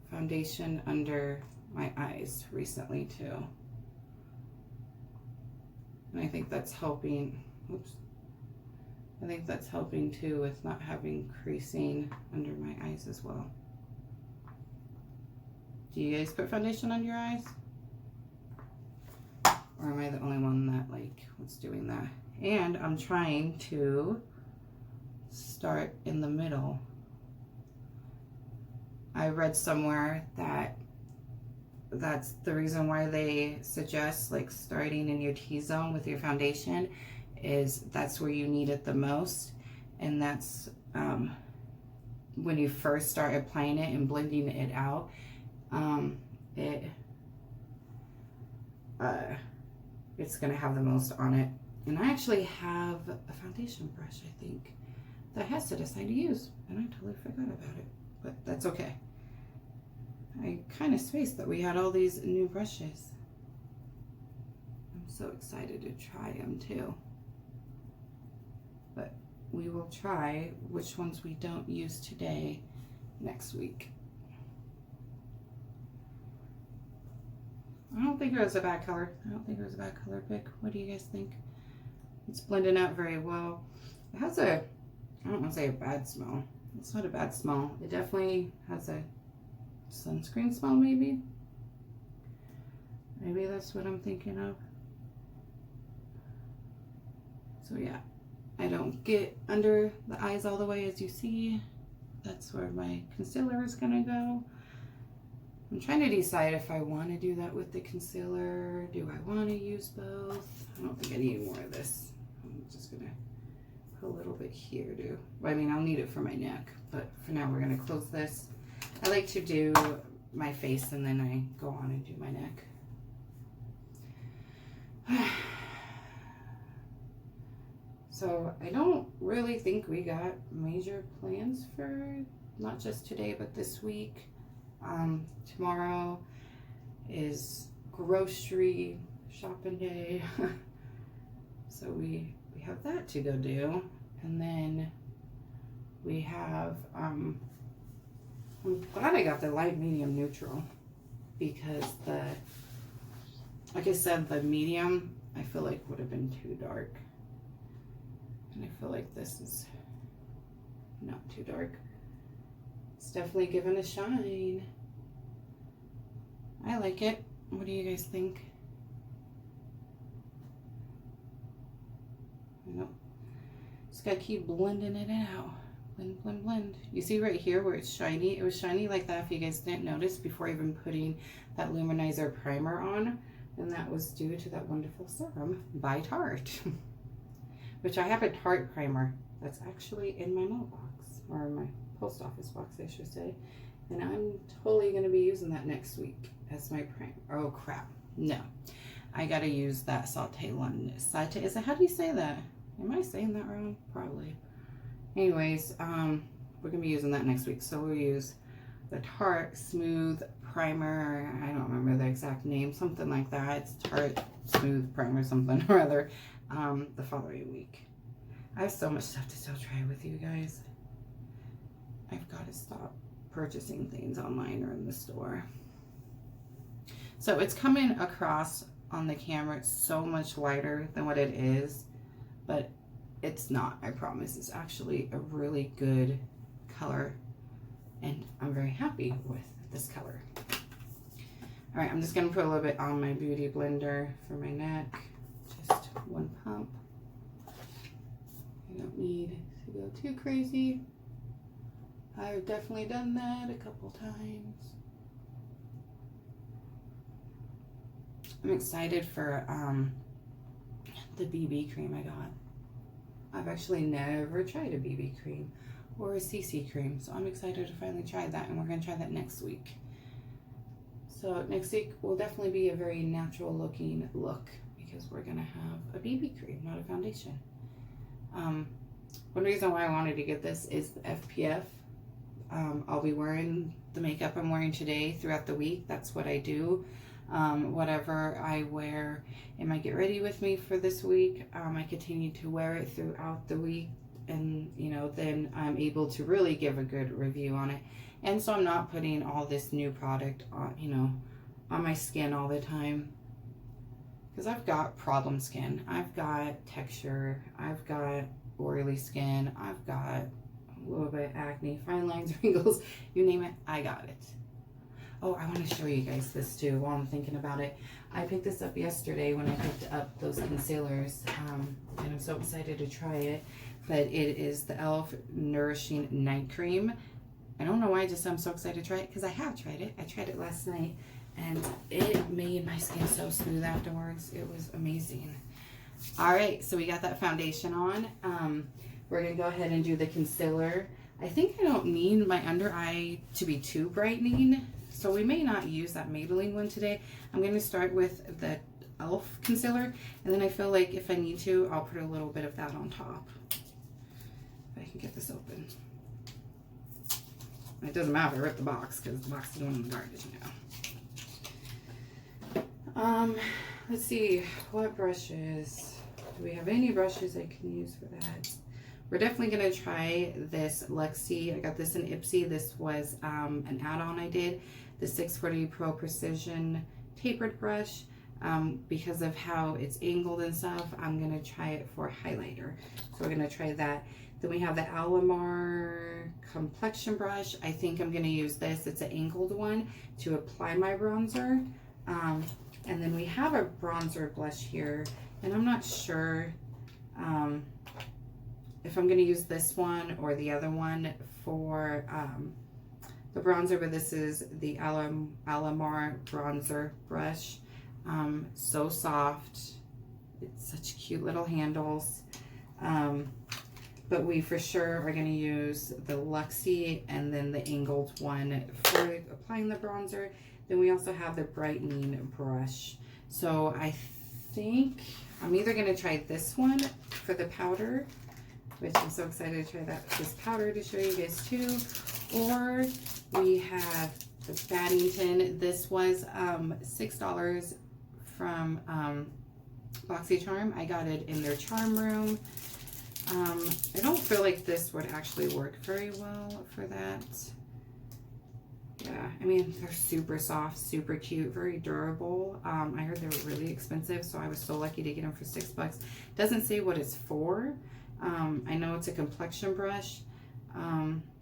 Speaker 1: foundation under my eyes recently too. And I think that's helping, oops. I think that's helping too with not having creasing under my eyes as well. Do you guys put foundation under your eyes? Or am I the only one that like was doing that? And I'm trying to start in the middle. I read somewhere that that's the reason why they suggest like starting in your T-zone with your foundation, is that's where you need it the most. And that's when you first start applying it and blending it out, it's gonna have the most on it. And I actually have a foundation brush, I think, that Hesse decided to use, and I totally forgot about it, but that's okay. I kind of spaced that we had all these new brushes. I'm so excited to try them too. But we will try which ones we don't use today next week. I don't think it was a bad color. I don't think it was a bad color pick. What do you guys think? It's blending out very well. It has a, I don't want to say a bad smell. It's not a bad smell. It definitely has a sunscreen smell, maybe. Maybe that's what I'm thinking of. So yeah, I don't get under the eyes all the way, as you see. That's where my concealer is gonna go. I'm trying to decide if I want to do that with the concealer. Do I want to use both? I don't think I need more of this. I'm just gonna put a little bit here too. I mean, I'll need it for my neck, but for now we're gonna close this. I like to do my face and then I go on and do my neck. So I don't really think we got major plans for not just today, but this week. Tomorrow is grocery shopping day. So we have that to go do. And then we have, I'm glad I got the light, medium, neutral, because like I said, the medium I feel like would have been too dark. And I feel like this is not too dark. It's definitely given a shine. I like it. What do you guys think? Nope. Just gotta keep blending it out. Blend, blend, blend. You see right here where it's shiny? It was shiny like that, if you guys didn't notice, before even putting that Luminizer primer on. And that was due to that wonderful serum by Tarte. Which I have a Tarte primer that's actually in my mailbox, or my post office box, I should say. And I'm totally going to be using that next week as my primer. Oh crap, no. I got to use that Tarte Eyeliner. Is it, how do you say that? Am I saying that wrong? Probably. Anyways, we're going to be using that next week. So we'll use the Tarte Smooth Primer. I don't remember the exact name, something like that. It's Tarte Smooth Primer something or other. The following week. I have so much stuff to still try with you guys. I've got to stop purchasing things online or in the store. So it's coming across on the camera. It's so much lighter than what it is, but it's not, I promise. It's actually a really good color, and I'm very happy with this color. All right, I'm just gonna put a little bit on my beauty blender for my neck. Just one pump. I don't need to go too crazy. I've definitely done that a couple times. I'm excited for the BB cream I got. I've actually never tried a BB cream or a CC cream, so I'm excited to finally try that, and we're going to try that next week. So next week will definitely be a very natural looking look, because we're going to have a BB cream, not a foundation. One reason why I wanted to get this is the FPF. I'll be wearing the makeup I'm wearing today throughout the week. That's what I do. Whatever I wear in my get ready with me for this week, I continue to wear it throughout the week, and you know, then I'm able to really give a good review on it. And so I'm not putting all this new product on, you know, on my skin all the time, because I've got problem skin. I've got texture. I've got oily skin. I've got a little bit of acne, fine lines, wrinkles, you name it, I got it. Oh, I want to show you guys this too while I'm thinking about it. I picked this up yesterday when I picked up those concealers, and I'm so excited to try it. But it is the e.l.f. Nourishing Night Cream. I don't know why I'm so excited to try it, because I have tried it. I tried it last night, and it made my skin so smooth afterwards. It was amazing. All right, so we got that foundation on. We're going to go ahead and do the concealer. I think I don't need my under eye to be too brightening, so we may not use that Maybelline one today. I'm going to start with the e.l.f. concealer, and then I feel like if I need to, I'll put a little bit of that on top. If I can get this open. It doesn't matter, I ripped the box, because the box is going in the garbage now. Let's see, what brushes? Do we have any brushes I can use for that? We're definitely going to try this Lexi. I got this in Ipsy. This was an add-on I did. The 640 Pro Precision Tapered Brush. Because of how it's angled and stuff, I'm going to try it for highlighter. So we're going to try that. Then we have the Alamar Complexion Brush. I think I'm going to use this. It's an angled one to apply my bronzer. And then we have a bronzer blush here. And I'm not sure if I'm going to use this one or the other one for the bronzer, but this is the Alamar Bronzer Brush. So soft. It's such cute little handles. But we for sure are going to use the Luxie and then the angled one for applying the bronzer. Then we also have the Brightening Brush. So I think I'm either going to try this one for the powder, which I'm so excited to try this powder to show you guys too. Or we have the Paddington. This was $6 from BoxyCharm. I got it in their charm room. I don't feel like this would actually work very well for that. Yeah, I mean, they're super soft, super cute, very durable. I heard they were really expensive, so I was so lucky to get them for $6. Doesn't say what it's for. I know it's a complexion brush.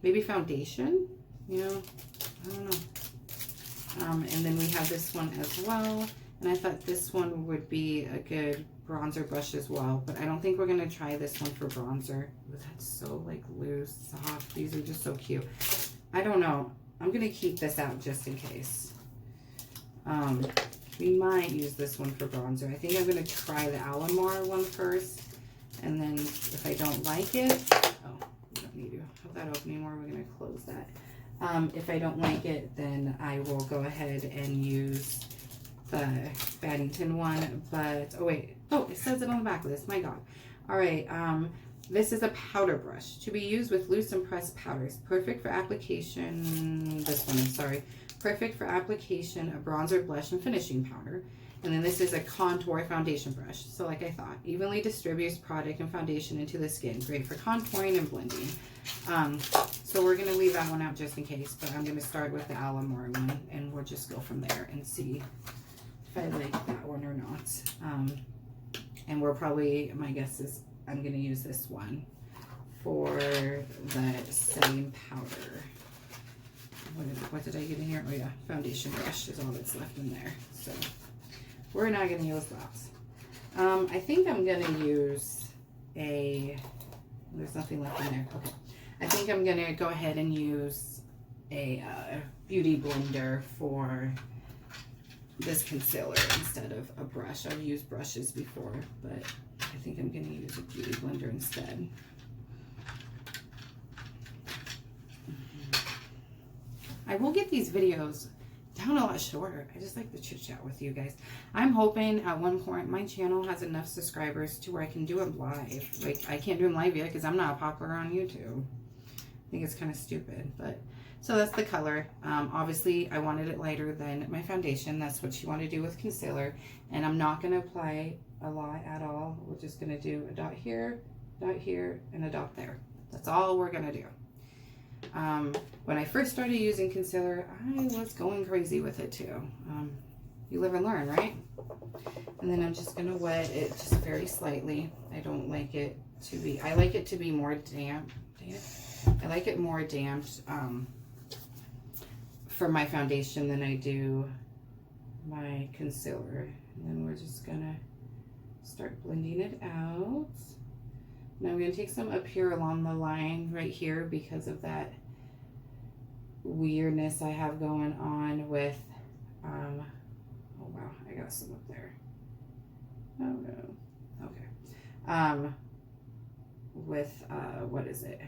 Speaker 1: Maybe foundation, you know, I don't know. And then we have this one as well. And I thought this one would be a good bronzer brush as well, but I don't think we're going to try this one for bronzer. Ooh, that's so like loose, soft. These are just so cute. I don't know. I'm going to keep this out just in case. We might use this one for bronzer. I think I'm going to try the Alamar one first, and then if I don't like it, oh, we don't need to have that open anymore. We're going to close that. If I don't like it, then I will go ahead and use the Paddington one. But oh wait, oh, it says it on the back of this. My God. All right. This is a powder brush to be used with loose and pressed powders. Perfect for application. This one, I'm sorry. Perfect for application of bronzer, blush, and finishing powder. And then this is a contour foundation brush. So like I thought, evenly distributes product and foundation into the skin. Great for contouring and blending. So we're going to leave that one out just in case, but I'm going to start with the Alamar one, and we'll just go from there and see if I like that one or not. And we're probably, my guess is I'm going to use this one for the setting powder. What did I get in here? Oh yeah, foundation brush is all that's left in there. So we're not going to use that. I think I'm going to use there's nothing left in there. Okay. I think I'm going to go ahead and use a beauty blender for this concealer instead of a brush. I've used brushes before, but I think I'm going to use a beauty blender instead. I will get these videos down a lot shorter. I just like to chit chat with you guys. I'm hoping at one point my channel has enough subscribers to where I can do it live. Like, I can't do them live yet because I'm not popular on YouTube. I think it's kind of stupid, but so that's the color. Obviously I wanted it lighter than my foundation. That's what you want to do with concealer. And I'm not going to apply a lot at all. We're just going to do a dot here, and a dot there. That's all we're going to do. When I first started using concealer, I was going crazy with it too. you live and learn, right? And then I'm just going to wet it just very slightly. I don't like it to be, I like it to be more damp. I like it more damped for my foundation than I do my concealer. And then we're just going to start blending it out. Now I'm going to take some up here along the line right here because of that weirdness I have going on with, oh wow, I got some up there. Oh no, okay. With, what is it?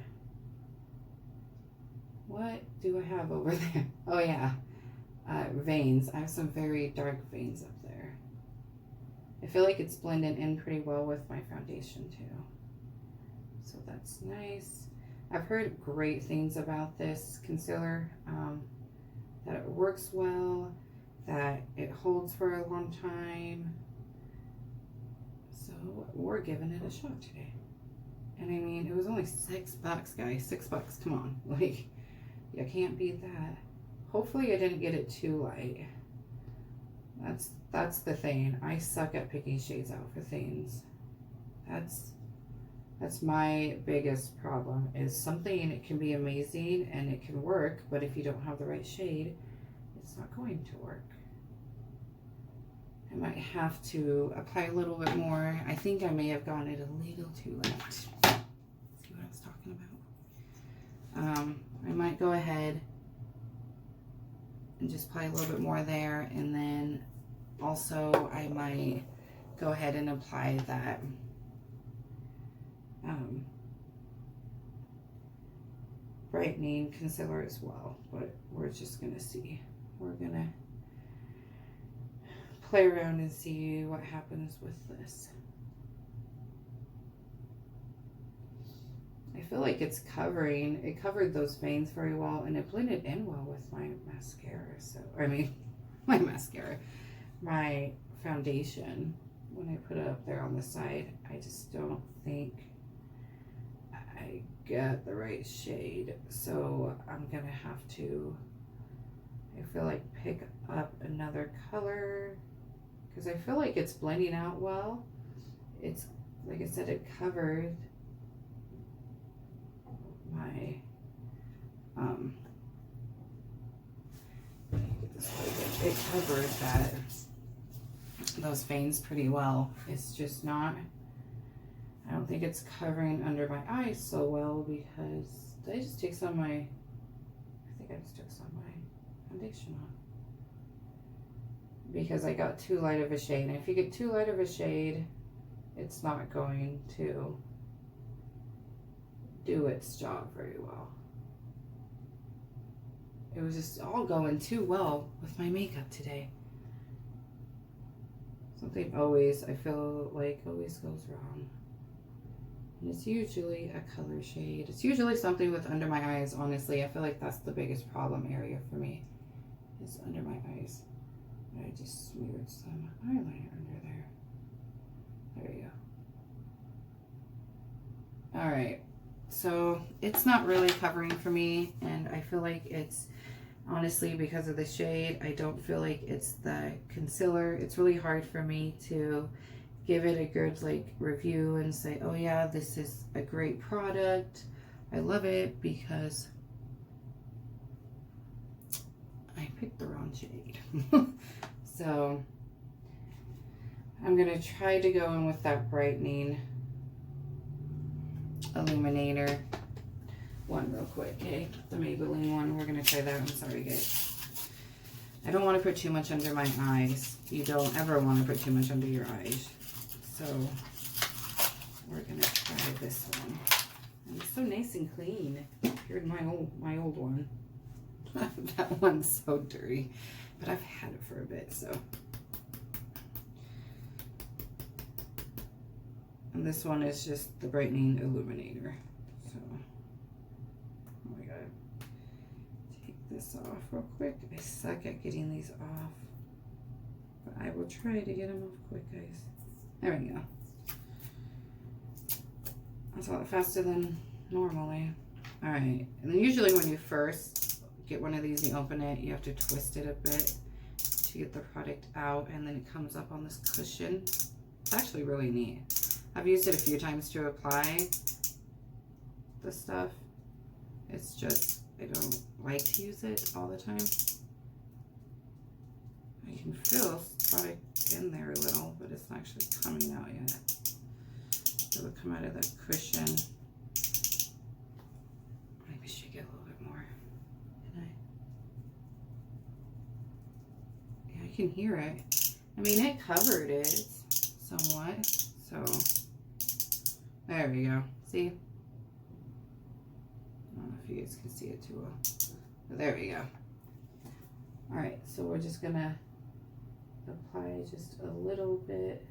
Speaker 1: What do I have over there? Oh yeah, veins. I have some very dark veins up there. I feel like it's blending in pretty well with my foundation too. So that's nice. I've heard great things about this concealer, that it works well, that it holds for a long time. So we're giving it a shot today. And I mean, it was only $6, guys. $6, come on. Like, you can't beat that. Hopefully I didn't get it too light. That's the thing. I suck at picking shades out for things. That's my biggest problem, is something, it can be amazing and it can work, but if you don't have the right shade, it's not going to work. I might have to apply a little bit more. I think I may have gone it a little too light. See what I was talking about? I might go ahead and just apply a little bit more there, and then also I might go ahead and apply that brightening concealer as well, but we're just gonna see. We're gonna play around and see what happens with this. I feel like it covered those veins very well, and it blended in well with my mascara. So, I mean, my foundation, when I put it up there on the side, I just don't think I got the right shade. So I'm gonna have to, I feel like, pick up another color, because I feel like it's blending out well. It's, like I said, it covered my, it covered those veins pretty well. It's just not, I don't think it's covering under my eyes so well, because did I just take some of my, I think I just took some of my foundation on, because I got too light of a shade. And if you get too light of a shade, it's not going to do its job very well. It was just all going too well with my makeup today. Something always, I feel like, always goes wrong. And it's usually a color shade. It's usually something with under my eyes, honestly. I feel like that's the biggest problem area for me, is under my eyes. I just smeared some eyeliner under there. There you go. Alright, so it's not really covering for me, and I feel like it's, honestly, because of the shade, I don't feel like it's the concealer. It's really hard for me to give it a good, like, review and say, oh yeah, this is a great product, I love it, because I picked the wrong shade. So I'm gonna try to go in with that Brightening Illuminator one real quick, okay? The Maybelline one, we're gonna try that. I'm sorry, guys. I don't want to put too much under my eyes. You don't ever want to put too much under your eyes. So we're gonna try this one. And it's so nice and clean. Here's my old one. That one's so dirty, but I've had it for a bit, so. And this one is just the Brightening Illuminator. So we gotta take this off real quick. I suck at getting these off, but I will try to get them off quick, guys. There we go. That's a lot faster than normally. All right, and then usually when you first get one of these, you open it, you have to twist it a bit to get the product out, and then it comes up on this cushion. It's actually really neat. I've used it a few times to apply the stuff. It's just, I don't like to use it all the time. I can feel product in there a little, but it's not actually coming out yet. It will come out of the cushion. Maybe shake it a little bit more. Can I? Yeah, I can hear it. I mean, it covered it somewhat, so there we go. See? I don't know if you guys can see it too well, but there we go. All right, so we're just gonna apply just a little bit.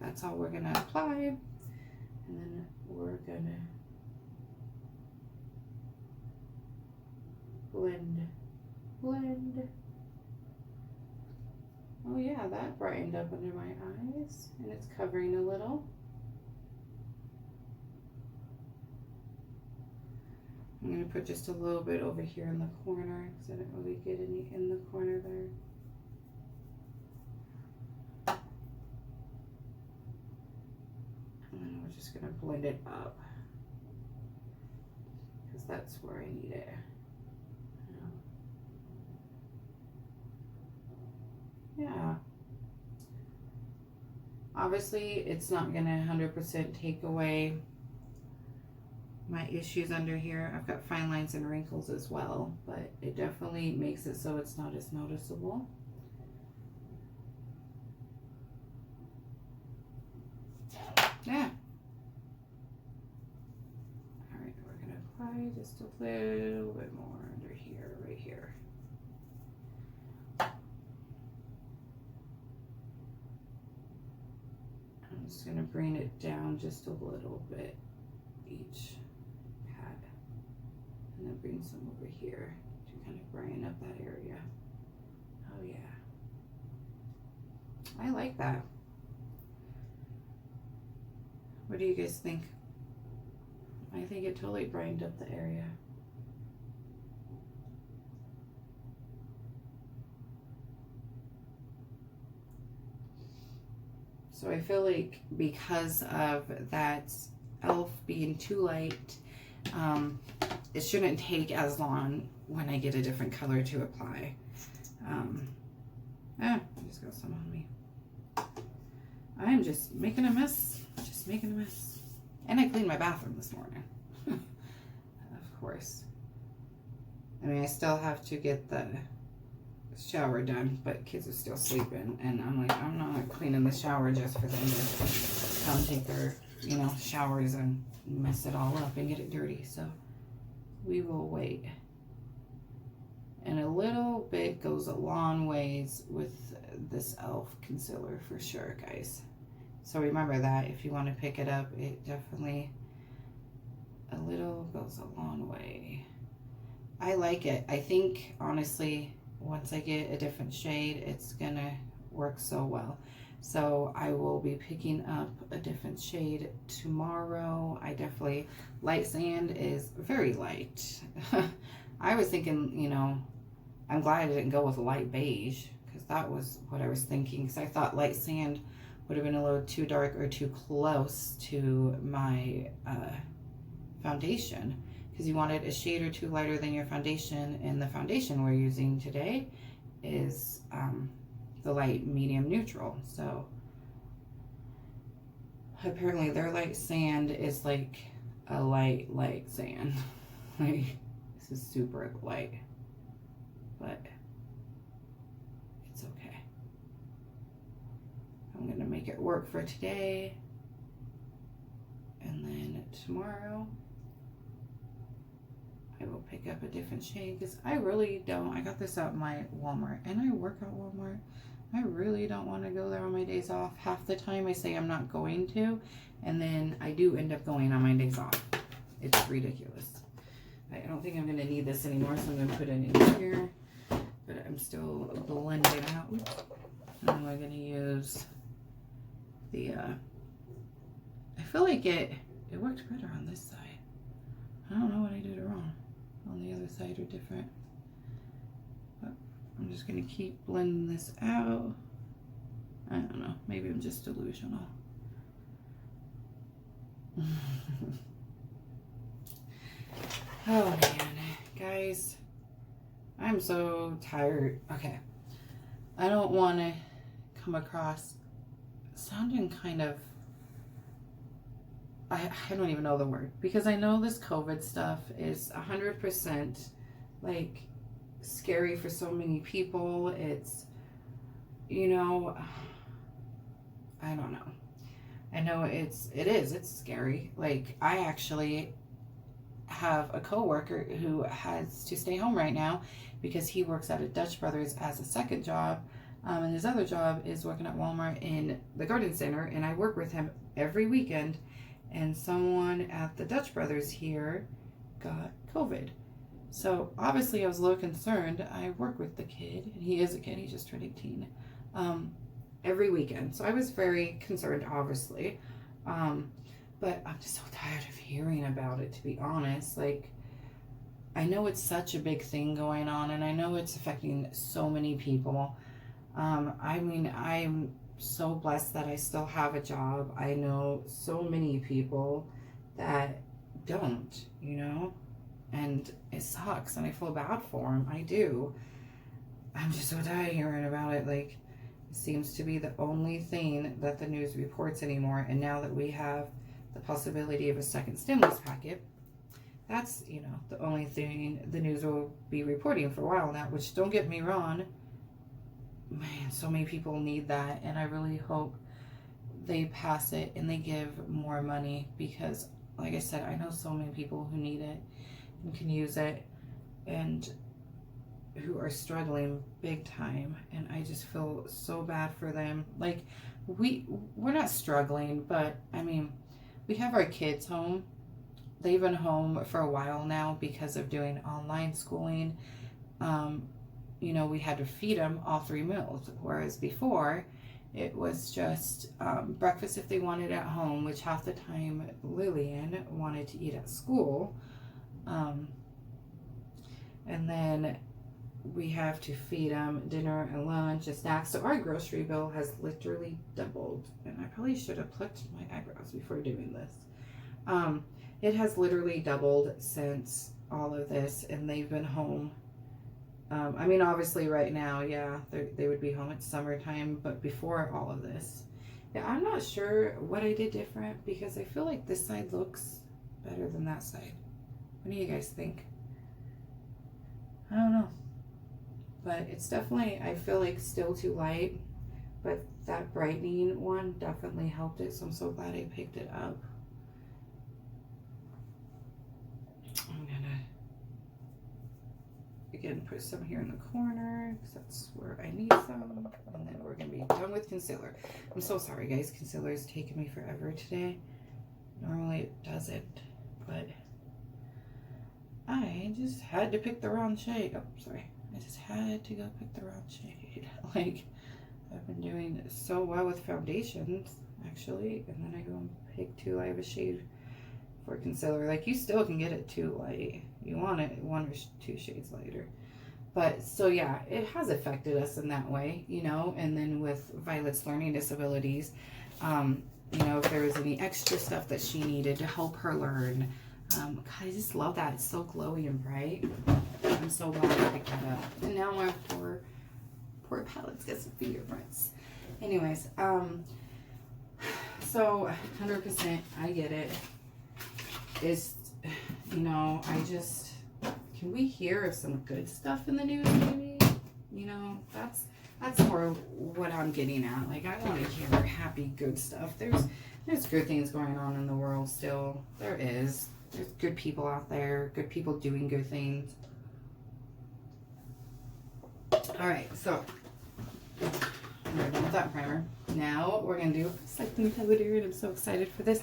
Speaker 1: That's all we're gonna apply, and then we're gonna blend. Oh yeah, that brightened up under my eyes, and it's covering a little. I'm going to put just a little bit over here in the corner because I didn't really get any in the corner there. And then we're just going to blend it up because that's where I need it. Yeah. Obviously, it's not going to 100% take away my issues under here. I've got fine lines and wrinkles as well, but it definitely makes it so it's not as noticeable. Yeah. All right, we're gonna apply just a little bit more under here, right here. I'm just gonna bring it down just a little bit each. And then bring some over here to kind of brighten up that area. Oh yeah. I like that. What do you guys think? I think it totally brightened up the area. So I feel like because of that e.l.f. being too light, it shouldn't take as long when I get a different color to apply. I just got some on me. I'm just making a mess. And I cleaned my bathroom this morning. Of course. I mean, I still have to get the shower done, but kids are still sleeping. And I'm like, I'm not cleaning the shower just for them to come take their, you know, showers and mess it all up and get it dirty. So we will wait. And a little bit goes a long ways with this e.l.f. concealer for sure, guys. So remember that if you want to pick it up, it definitely, a little goes a long way. I like it. I think, honestly, once I get a different shade, it's gonna work so well. So I will be picking up a different shade tomorrow. I definitely, light sand is very light. I was thinking, you know, I'm glad I didn't go with light beige because that was what I was thinking, because I thought light sand would have been a little too dark or too close to my foundation, because you wanted a shade or two lighter than your foundation, and the foundation we're using today is the light medium neutral. So apparently their light sand is like a light sand. Like, this is super light, but it's okay. I'm gonna make it work for today, and then tomorrow I will pick up a different shade, because I really don't, I got this at my Walmart, and I work at Walmart. I really don't want to go there on my days off. Half the time I say I'm not going to, and then I do end up going on my days off. It's ridiculous. I don't think I'm going to need this anymore, so I'm going to put it in here, but I'm still blending out. And we're going to use the, I feel like it worked better on this side. I don't know what I did wrong. On the other side are different. I'm just going to keep blending this out. I don't know. Maybe I'm just delusional. Oh man, guys, I'm so tired. Okay, I don't want to come across sounding kind of, I don't even know the word, because I know this COVID stuff is 100% like scary for so many people. It's, you know, I don't know. I know it's scary. Like, I actually have a coworker who has to stay home right now because he works at a Dutch Brothers as a second job, and his other job is working at Walmart in the garden center, and I work with him every weekend. And someone at the Dutch Brothers here got COVID. So obviously I was a little concerned. I work with the kid, and he is a kid, he just turned 18, every weekend. So I was very concerned, obviously. But I'm just so tired of hearing about it, to be honest. Like, I know it's such a big thing going on, and I know it's affecting so many people. I mean, I'm so blessed that I still have a job. I know so many people that don't, you know, and it sucks, and I feel bad for them. I do. I'm just so tired of hearing about it. Like, it seems to be the only thing that the news reports anymore, and now that we have the possibility of a second stimulus packet, that's, you know, the only thing the news will be reporting for a while now, which, don't get me wrong, man, so many people need that, and I really hope they pass it and they give more money, because, like I said, I know so many people who need it and can use it, and who are struggling big time, and I just feel so bad for them. Like, we're not struggling, but I mean, we have our kids home. They've been home for a while now because of doing online schooling. You know, we had to feed them all 3 meals, whereas before it was just breakfast if they wanted at home, which half the time Lillian wanted to eat at school. And then we have to feed them dinner and lunch and snacks. So our grocery bill has literally doubled. And I probably should have plucked my eyebrows before doing this. It has literally doubled since all of this, and they've been home. I mean, obviously right now, yeah, they would be home at summertime, but before all of this, yeah, I'm not sure what I did different, because I feel like this side looks better than that side. What do you guys think? I don't know. But it's definitely, I feel like, still too light. But that brightening one definitely helped it. So I'm so glad I picked it up. I'm gonna, again, put some here in the corner, because that's where I need some. And then we're gonna be done with concealer. I'm so sorry, guys. Concealer is taking me forever today. Normally it doesn't, but I just had to pick the wrong shade. Oh, sorry. I just had to go pick the wrong shade. Like, I've been doing so well with foundations, actually, and then I go and pick too light of a shade for concealer. Like, you still can get it too light. You want it 1 or 2 shades lighter. But, so yeah, it has affected us in that way, you know. And then with Violet's learning disabilities, you know, if there was any extra stuff that she needed to help her learn. God, I just love that. It's so glowy and bright. I'm so glad I picked that up. And now my poor palette's got some fingerprints. Anyways, so 100% I get it. It's, you know, I just, can we hear some good stuff in the news maybe? You know, that's more what I'm getting at. Like, I want to hear happy, good stuff. There's good things going on in the world still. There is. There's good people out there, good people doing good things. Alright, so we're done with that primer. Now we're going to do something powder, and I'm so excited for this.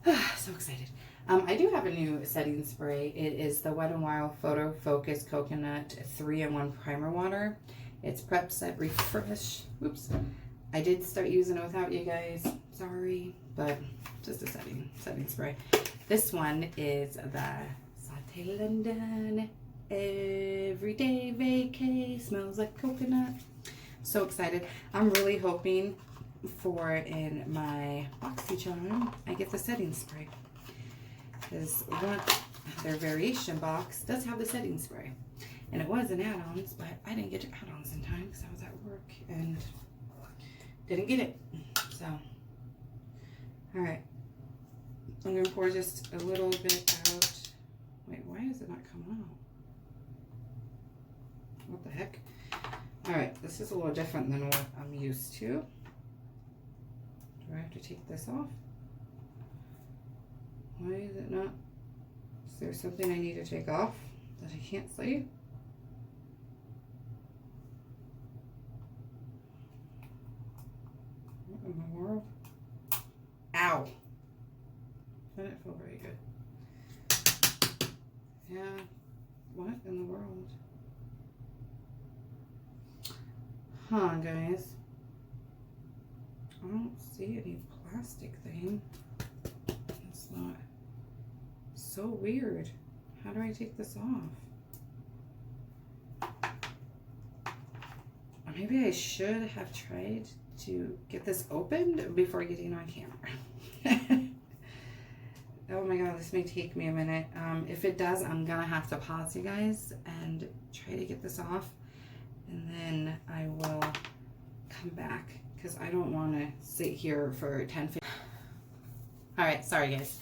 Speaker 1: So excited. I do have a new setting spray. It is the Wet n Wild Photo Focus Coconut 3-in-1 Primer Water. It's Prep Set Refresh. Oops. I did start using it without you guys. Sorry, but just a setting spray. This one is the Sauté London Everyday vacay smells like coconut. So excited. I'm really hoping for in my BoxyCharm I get the setting spray, because their variation box does have the setting spray, and it was in add-ons, but I didn't get add-ons in time because I was at work and didn't get it. So all right, I'm gonna pour just a little bit out. Wait, why is it not coming out? What the heck? All right, this is a little different than what I'm used to. Do I have to take this off? Why is it not? Is there something I need to take off that I can't see? What in the world? Ow! That didn't feel very good. Yeah, what in the world? Huh, guys. I don't see any plastic thing. It's not. So weird. How do I take this off? Maybe I should have tried to get this opened before getting on camera. Oh my god, this may take me a minute. If it does, I'm gonna have to pause you guys and try to get this off, and then I will come back because I don't want to sit here for 10-15. All right, sorry guys.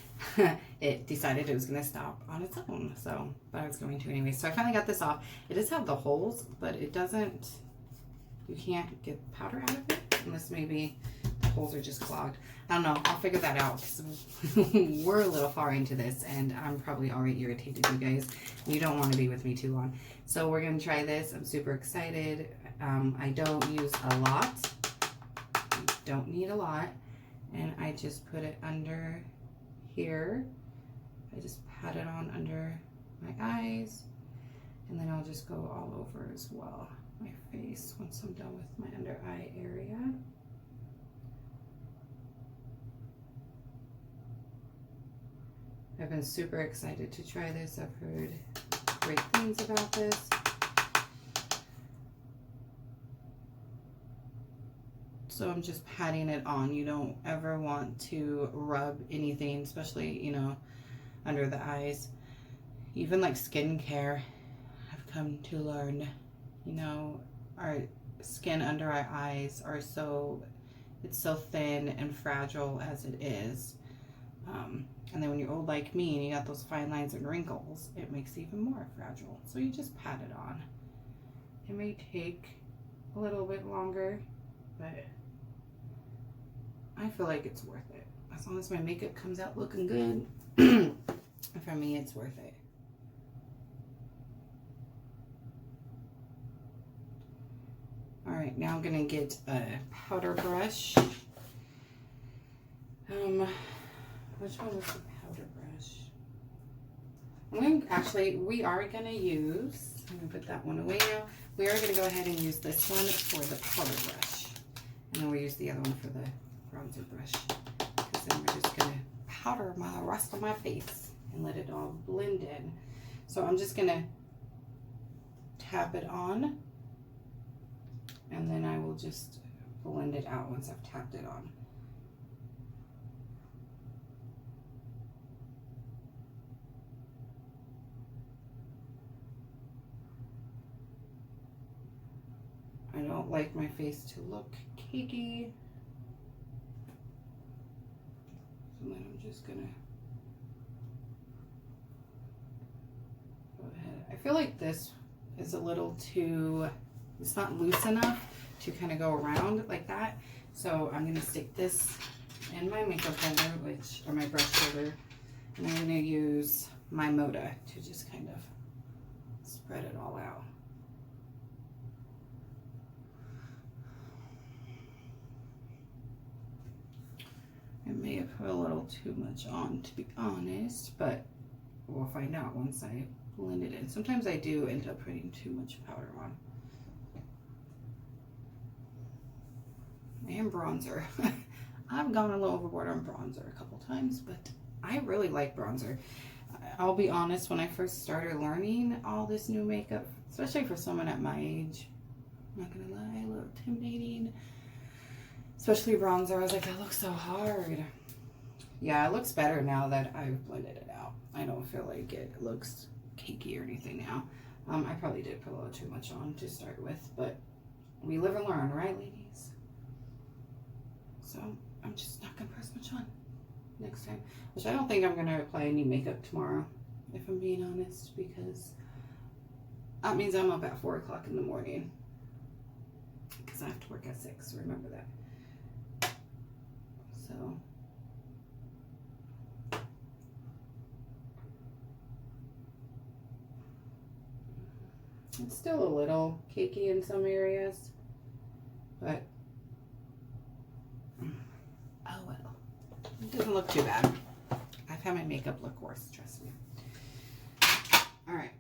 Speaker 1: It decided it was going to stop on its own, so, but I was going to anyway. So I finally got this off. It does have the holes, but it doesn't, you can't get powder out of it unless maybe the holes are just clogged. I don't know. I'll figure that out because we're a little far into this and I'm probably already irritated, you guys. You don't want to be with me too long. So we're going to try this. I'm super excited. I don't use a lot. Don't need a lot. And I just put it under here. I just pat it on under my eyes, and then I'll just go all over as well, my face, once I'm done with my under eye area. I've been super excited to try this. I've heard great things about this. So I'm just patting it on. You don't ever want to rub anything, especially, you know, under the eyes. Even like skincare, I've come to learn, you know, our skin under our eyes are it's so thin and fragile as it is. And then when you're old like me and you got those fine lines and wrinkles, it makes it even more fragile. So you just pat it on. It may take a little bit longer, but I feel like it's worth it. As long as my makeup comes out looking good, for me, it's worth it. All right, now I'm gonna get a powder brush. Which one was the powder brush? Actually, we are gonna use, I'm gonna put that one away now. We are gonna go ahead and use this one for the powder brush. And then we'll use the other one for the bronzer brush. Because then we're just gonna powder my rest of my face and let it all blend in. So I'm just gonna tap it on, and then I will just blend it out once I've tapped it on. I don't like my face to look cakey. And then I'm just gonna go ahead. I feel like this is a little too, it's not loose enough to kind of go around like that. So I'm gonna stick this in my makeup holder, or my brush holder, and I'm gonna use my Moda to just kind of spread it all out. I may have put a little too much on, to be honest, but we'll find out once I blend it in. Sometimes I do end up putting too much powder on. And bronzer. I've gone a little overboard on bronzer a couple times, but I really like bronzer. I'll be honest, when I first started learning all this new makeup, especially for someone at my age, I'm not gonna lie, a little intimidating. Especially bronzer, I was like, that looks so hard. Yeah, it looks better now that I've blended it out. I don't feel like it looks cakey or anything now. I probably did put a little too much on to start with, but we live and learn, right, ladies? So I'm just not gonna press much on next time. Which I don't think I'm gonna apply any makeup tomorrow, if I'm being honest, because that means I'm up at 4 o'clock in the morning. Because I have to work at 6, remember that. So it's still a little cakey in some areas, but oh well. It doesn't look too bad. I've had my makeup look worse, trust me. Alright,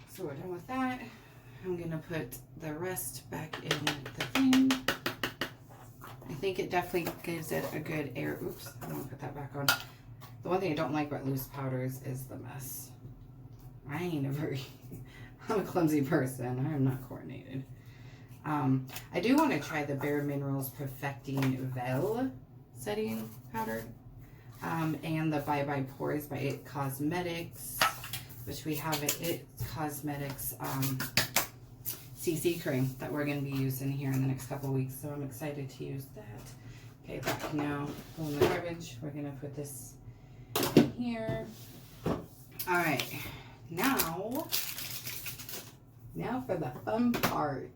Speaker 1: so we're done with that. I'm gonna put the rest back in the thing. I think it definitely gives it a good air. Oops, I don't want to put that back on. The one thing I don't like about loose powders is the mess. I ain't a very, I'm a clumsy person. I am not coordinated. I do want to try the Bare Minerals Perfecting Veil setting powder. And the Bye Bye Pores by It Cosmetics, which we have at It Cosmetics CC cream that we're going to be using here in the next couple of weeks. So I'm excited to use that. Okay, that can now go in the garbage. We're going to put this in here. All right, now for the fun part.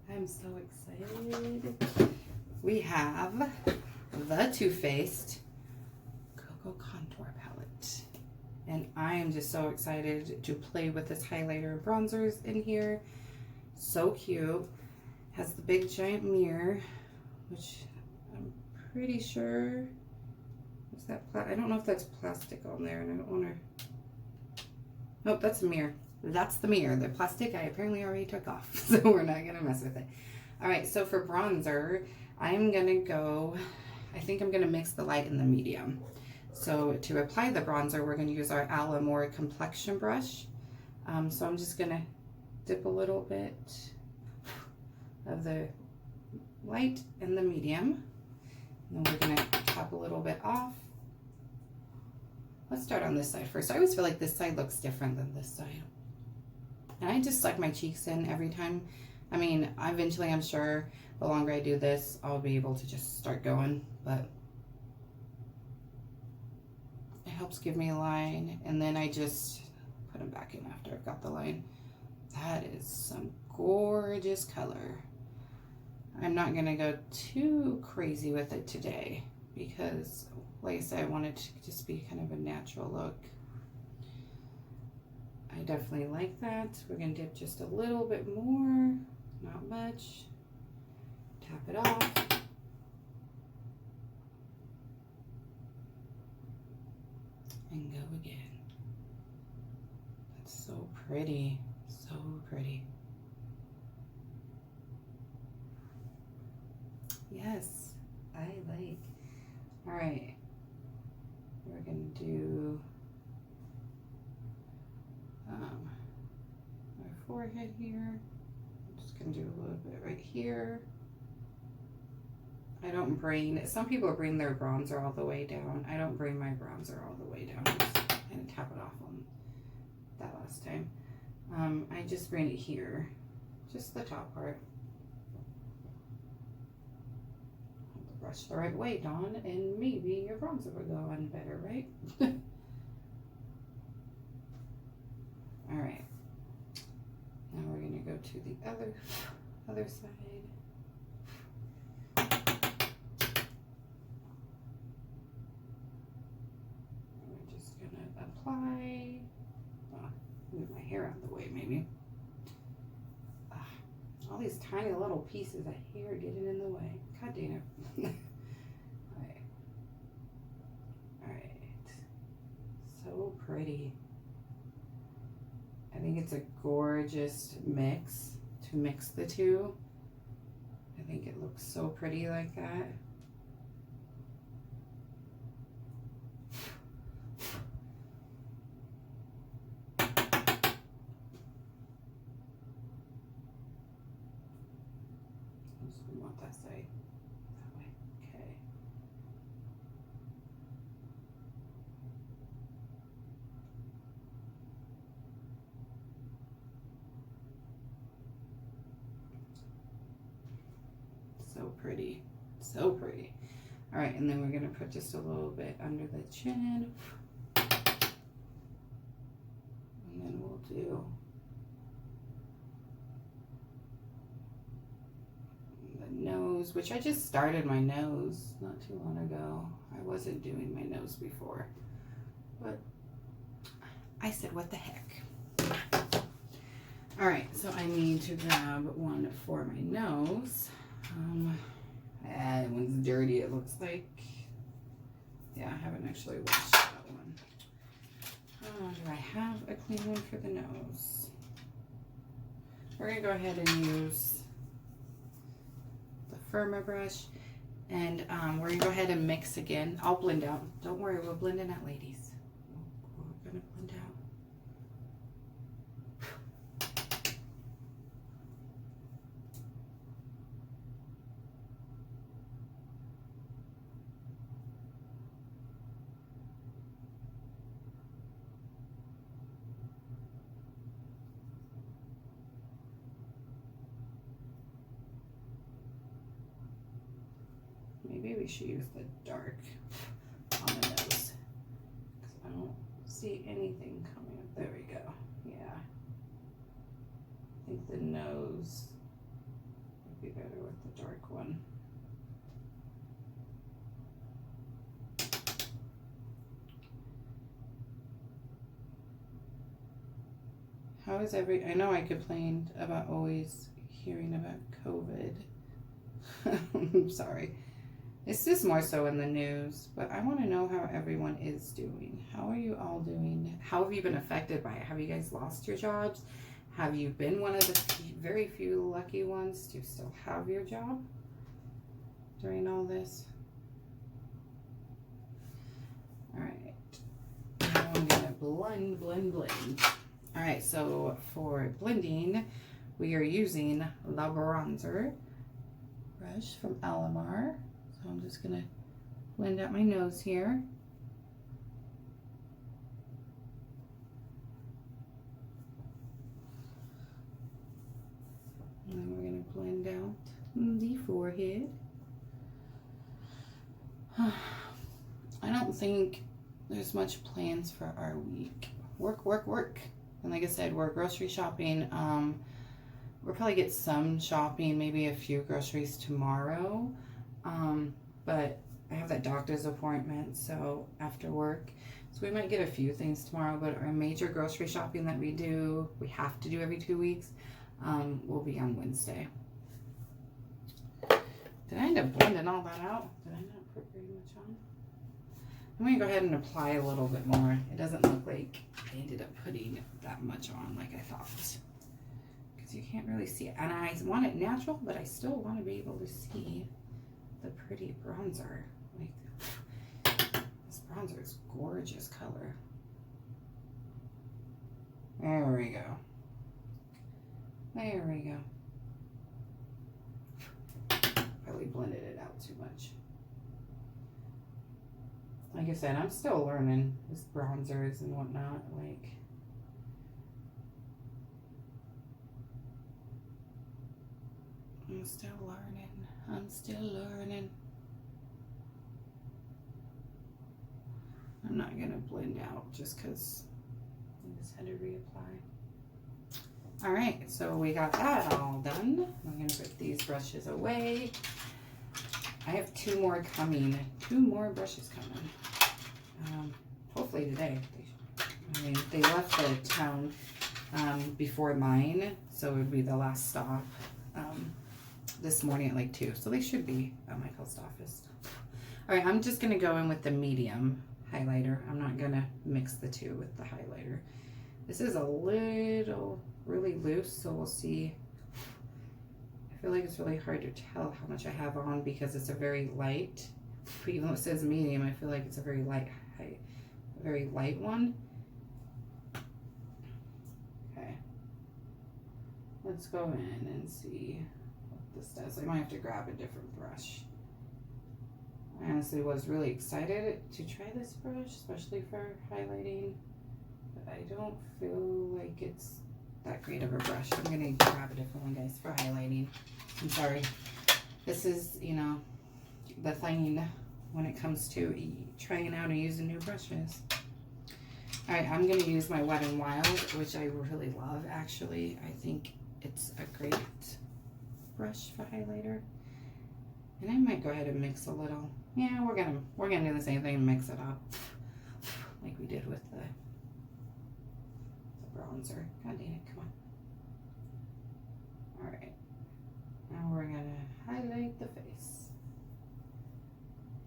Speaker 1: I'm so excited. We have the Too Faced Coco Contour Palette. And I am just so excited to play with this highlighter and bronzers in here. So cute. Has the big giant mirror, which I'm pretty sure is that I don't know if that's plastic on there, and I don't want to. Nope, that's a mirror. That's the mirror. The plastic I apparently already took off, so we're not gonna mess with it. All right, so for bronzer, I'm gonna go. I think I'm gonna mix the light and the medium. So to apply the bronzer, we're gonna use our Alamar Complexion brush. So I'm just gonna dip a little bit of the light and the medium. And then we're gonna tap a little bit off. Let's start on this side first. I always feel like this side looks different than this side. And I just suck my cheeks in every time. I mean, eventually I'm sure the longer I do this, I'll be able to just start going, but it helps give me a line, and then I just put them back in after I've got the line. That is some gorgeous color. I'm not gonna go too crazy with it today because, like I said, I want it to just be kind of a natural look. I definitely like that. We're gonna dip just a little bit more, not much. Tap it off. And go again. That's so pretty, so pretty. Yes, I like. All right, we're gonna do my forehead here. I'm just gonna do a little bit right here. I don't bring, some people bring their bronzer all the way down. I don't bring my bronzer all the way down. Just kind of tap it off on that last time. I just bring it here, just the top part. Hold the brush the right way, Dawn, and maybe your bronzer will go on better, right? All right. Now we're gonna go to the other side. Apply. Move my hair out of the way, maybe. All these tiny little pieces of hair getting in the way. God damn it. Alright. Alright. So pretty. I think it's a gorgeous mix to mix the two. I think it looks so pretty like that. You want that side? That way. Okay. So pretty. So pretty. All right, and then we're going to put just a little bit under the chin. And then we'll do the nose, which I just started my nose not too long ago. I wasn't doing my nose before, but I said, what the heck. All right, so I need to grab one for my nose. One's dirty, it looks like. Yeah, I haven't actually washed that one. Do I have a clean one for the nose? We're going to go ahead and use the Lmr brush. And we're going to go ahead and mix again. I'll blend out. Don't worry, we're blending out, ladies. We're going to blend out. Maybe we should use the dark on the nose, because I don't see anything coming up. There we go. Yeah. I think the nose would be better with the dark one. How is I know I complained about always hearing about COVID. I'm sorry. It's just more so in the news, but I want to know how everyone is doing. How are you all doing? How have you been affected by it? Have you guys lost your jobs? Have you been one of the very few lucky ones to still have your job during all this? All right. Now I'm going to blend, blend, blend. All right, so for blending, we are using Lmr Bronzer Brush from Alamar. So I'm just going to blend out my nose here. And then we're going to blend out the forehead. I don't think there's much plans for our week. Work, work, work. And like I said, we're grocery shopping. We'll probably get some shopping, maybe a few groceries tomorrow. But I have that doctor's appointment, so after work. So we might get a few things tomorrow, but our major grocery shopping that we have to do every 2 weeks, will be on Wednesday. Did I end up blending all that out? Did I not put very much on? I'm going to go ahead and apply a little bit more. It doesn't look like I ended up putting that much on like I thought. Because you can't really see it. And I want it natural, but I still want to be able to see the pretty bronzer. Like, this bronzer is gorgeous color. There we go. There we go. Probably blended it out too much. Like I said, I'm still learning with bronzers and whatnot. Like, I'm still learning. I'm still learning. I'm not gonna blend out just because I just had to reapply. All right, so we got that all done. I'm gonna put these brushes away. I have 2 more coming. 2 more brushes coming. Hopefully today. I mean, they left the town before mine, so it would be the last stop this morning at like 2. So they should be at my post office. All right, I'm just gonna go in with the medium highlighter. I'm not gonna mix the 2 with the highlighter. This is a little really loose, so we'll see. I feel like it's really hard to tell how much I have on because it's a very light, even though it says medium, I feel like it's a very light one. Okay, let's go in and see what this does. I might have to grab a different brush. I honestly was really excited to try this brush, especially for highlighting, but I don't feel like it's that great of a brush. I'm gonna grab a different one, guys, for highlighting. I'm sorry. This is, you know, the thing when it comes to trying out and using new brushes. All right, I'm gonna use my Wet n Wild, which I really love, actually. I think it's a great brush for highlighter. And I might go ahead and mix a little. Yeah, we're gonna do the same thing and mix it up like we did with the bronzer. God dang it, come on. All right, now we're gonna highlight the face.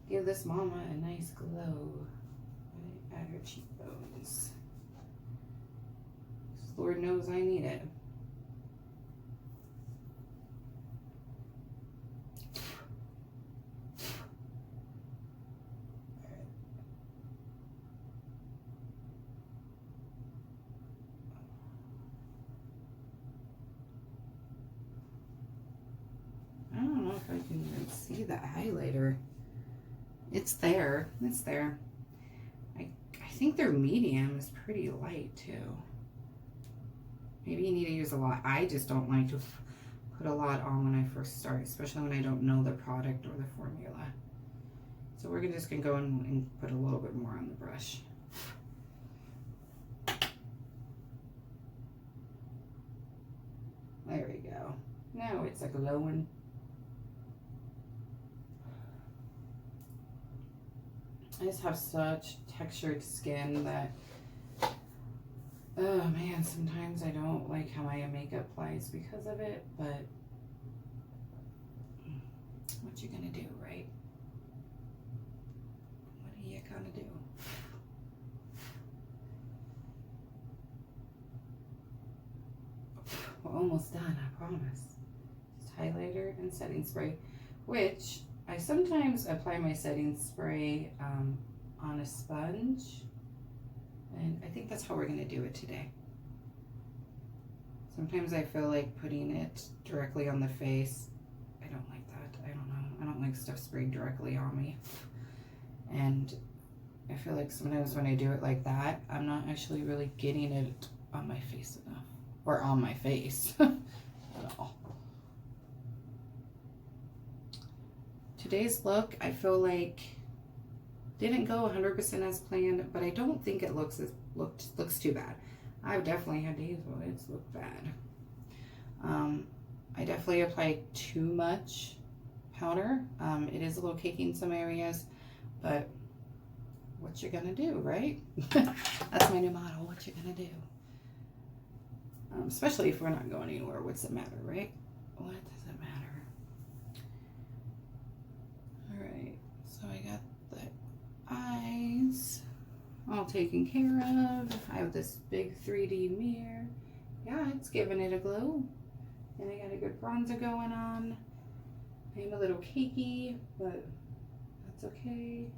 Speaker 1: Give this mama a nice glow right at her cheekbones. Lord knows I need it. I don't know if I can even see that highlighter. It's there. It's there. I think their medium is pretty light too. Maybe you need to use a lot. I just don't like to put a lot on when I first start, especially when I don't know the product or the formula. So we're just gonna go in and put a little bit more on the brush. There we go. Now it's like glowing. I just have such textured skin that, oh man, sometimes I don't like how my makeup applies because of it, but what you gonna do, right? What are you gonna do? We're almost done, I promise. Just highlighter and setting spray, which I sometimes apply my setting spray on a sponge, and I think that's how we're going to do it today. Sometimes I feel like putting it directly on the face. I don't like that. I don't know. I don't like stuff sprayed directly on me. And I feel like sometimes when I do it like that, I'm not actually really getting it on my face enough. Or on my face at all. Today's look, I feel like didn't go 100% as planned, but I don't think it looks too bad. I've definitely had days where it's looked bad. I definitely applied too much powder. It is a little cakey in some areas, but what you gonna do, right? That's my new motto. What you gonna do? Especially if we're not going anywhere. What's it matter, right? What does it matter? Alright, so I got the eyes all taken care of. I have this big 3D mirror. Yeah, it's giving it a glow. And I got a good bronzer going on. I'm a little cakey, but that's okay.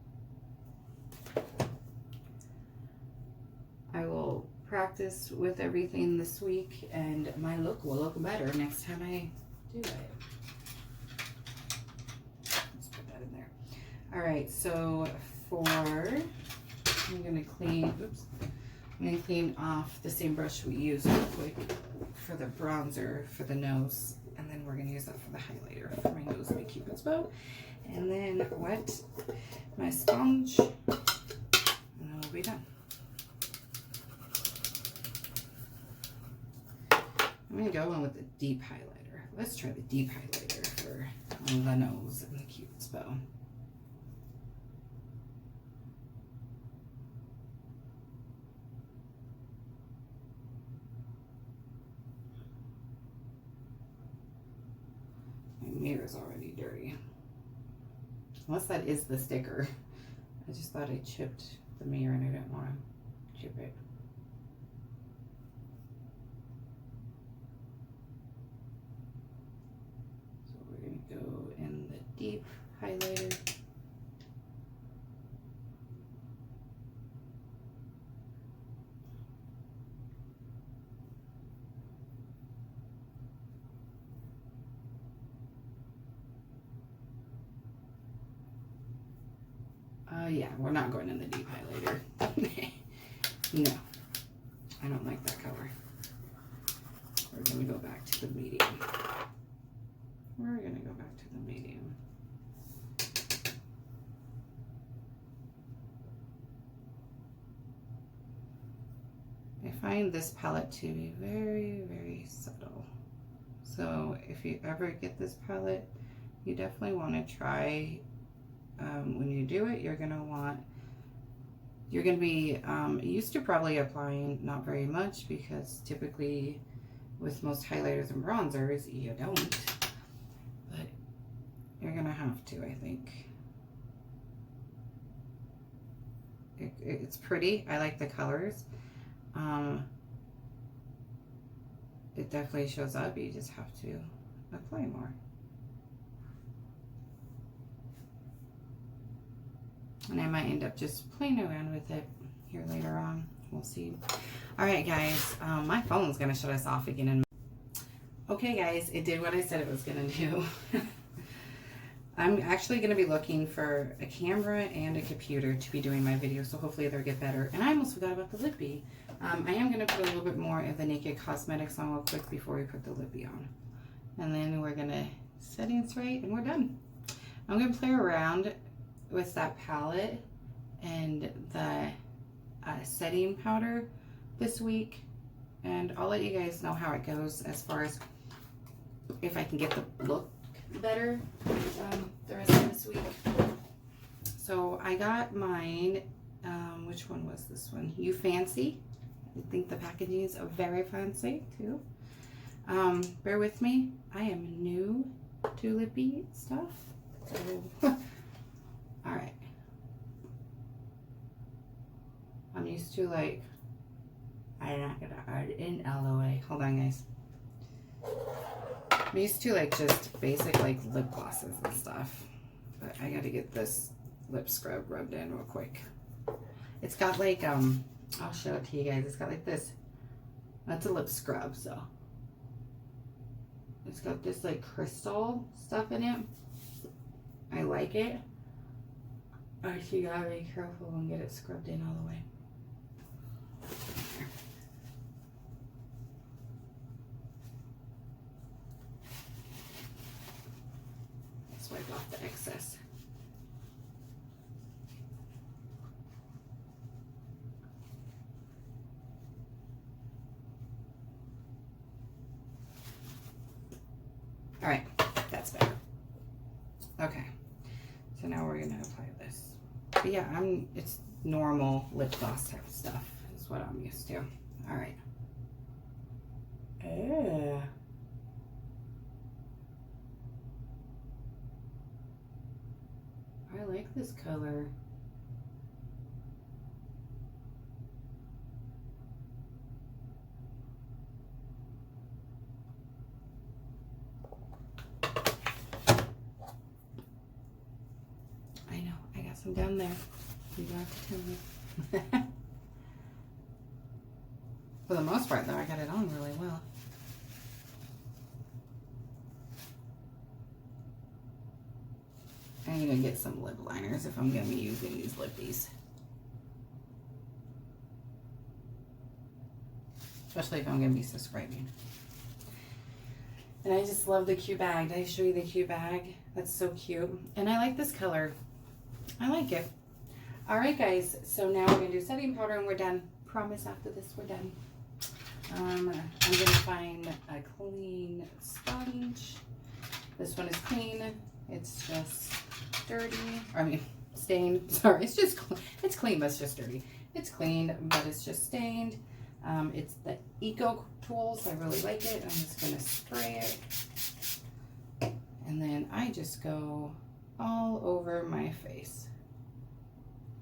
Speaker 1: I will practice with everything this week, and my look will look better next time I do it. Let's put that in there. All right, so I'm gonna clean off the same brush we used real quick for the bronzer for the nose, and then we're gonna use that for the highlighter for my nose, my Cupid's bow, and then wet my sponge, and then we'll be done. I'm gonna go in with the deep highlighter. Let's try the deep highlighter for the nose and the Cupid's bow. My mirror's already dirty. Unless that is the sticker. I just thought I chipped the mirror and I didn't want to chip it. Go in the deep highlighter. Yeah, we're not going in the deep highlighter. No, I don't like that color. We're going to go back to the medium. We're going to go back to the medium. I find this palette to be very, very subtle. So if you ever get this palette, you definitely want to try, when you do it, you're going to be used to probably applying not very much, because typically with most highlighters and bronzers, you don't. But you're going to have to, I think. It's pretty. I like the colors. It definitely shows up. You just have to apply more. And I might end up just playing around with it here later on. We'll see. All right, guys. My phone's going to shut us off again. Okay, guys. It did what I said it was going to do. I'm actually going to be looking for a camera and a computer to be doing my videos, so hopefully they'll get better. And I almost forgot about the lippy. I am going to put a little bit more of the Naked Cosmetics on real quick before we put the lippy on. And then we're going to settings right, and we're done. I'm going to play around with that palette and the setting powder this week. And I'll let you guys know how it goes as far as if I can get the look better the rest of this week. So I got mine, which one was this one? You Fancy. I think the packaging is very fancy too. Bear with me, I am new to lippy stuff, so all right. I'm used to, like, I'm not gonna add in LOA. Hold on, guys. I'm used to, like, just basic, like, lip glosses and stuff. But I gotta get this lip scrub rubbed in real quick. It's got, like, I'll show it to you guys. It's got, like, this. That's a lip scrub, so. It's got this, like, crystal stuff in it. I like it. But you gotta be careful and get it scrubbed in all the way. Let's wipe off the excess. All right, that's better. Okay, so now we're gonna apply this. But yeah, it's normal lip gloss type stuff is what I'm used to. All right. I like this color. I know, I got some down there. You don't have to tell me. For the most part, though, I got it on really well. I'm gonna get some lip liners if I'm gonna be using these lippies. Especially if I'm gonna be subscribing. And I just love the cute bag. Did I show you the cute bag? That's so cute. And I like this color. I like it. All right, guys. So now we're gonna do setting powder and we're done. Promise after this we're done. I'm gonna find a clean sponge. This one is clean. It's just dirty. I mean, stained. Sorry, it's clean, but it's just dirty. It's clean, but it's just stained. It's the Eco Tools. I really like it. I'm just gonna spray it, and then I just go all over my face.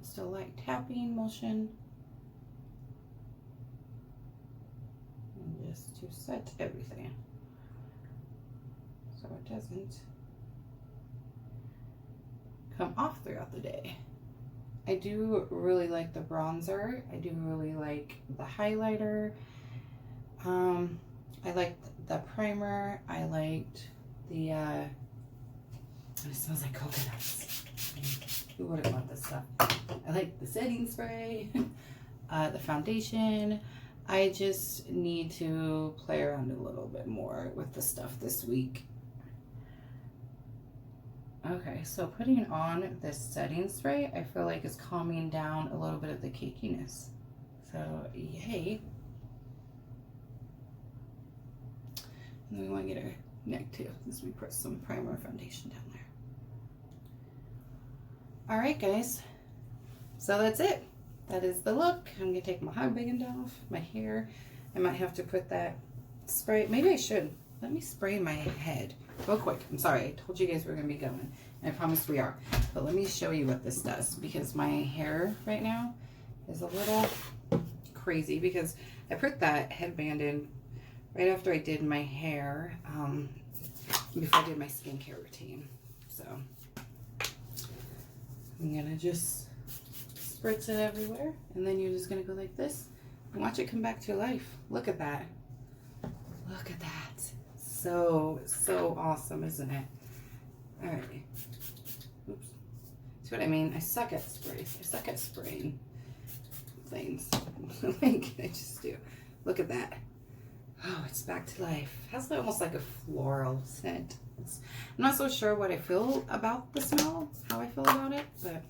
Speaker 1: Just a light tapping motion, and just to set everything so it doesn't come off throughout the day. I do really like the bronzer. I do really like the highlighter. I liked the primer. I liked the one. It smells like coconuts. Who wouldn't want this stuff? I like the setting spray, the foundation. I just need to play around a little bit more with the stuff this week. Okay, so putting on this setting spray, I feel like is calming down a little bit of the cakiness. So, yay. And then we want to get our neck too, since we put some primer foundation down there. All right, guys. So that's it. That is the look. I'm gonna take my headband off, my hair. I might have to put that spray. Maybe I should. Let me spray my head real quick. I'm sorry. I told you guys we were gonna be going. And I promise we are. But let me show you what this does, because my hair right now is a little crazy because I put that headband in right after I did my hair, before I did my skincare routine. So I'm gonna just spritz it everywhere, and then you're just gonna go like this and watch it come back to life. Look at that. Look at that. So awesome, isn't it? All right. Oops. See what I mean? I suck at sprays. I suck at spraying things. Like I just do. Look at that. Oh, it's back to life. It has almost like a floral scent. I'm not so sure what I feel about the smell, how I feel about it, but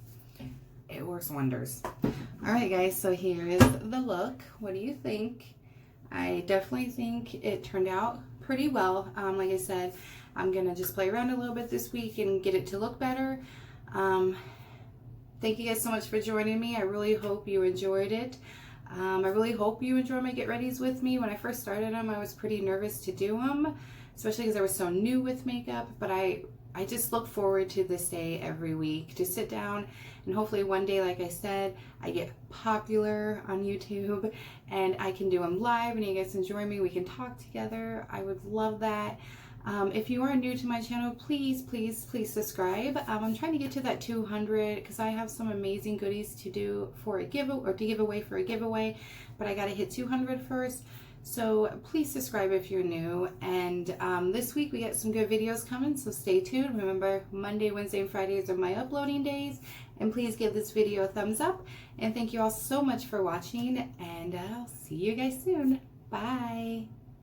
Speaker 1: it works wonders. All right, guys, so here is the look. What do you think? I definitely think it turned out pretty well. Like I said, I'm gonna just play around a little bit this week and get it to look better. Thank you guys so much for joining me. I really hope you enjoyed it. I really hope you enjoy my get readies with me. When I first started them, I was pretty nervous to do them, especially because I was so new with makeup, but I just look forward to this day every week to sit down and hopefully one day, like I said, I get popular on YouTube and I can do them live and you guys enjoy me. We can talk together. I would love that. If you are new to my channel, please subscribe. I'm trying to get to that 200 because I have some amazing goodies to do for a giveaway, or to give away for a giveaway, but I got to hit 200 first. So please subscribe if you're new. And this week we got some good videos coming, so stay tuned. Remember, Monday, Wednesday, and Fridays are my uploading days. And please give this video a thumbs up. And thank you all so much for watching, and I'll see you guys soon. Bye.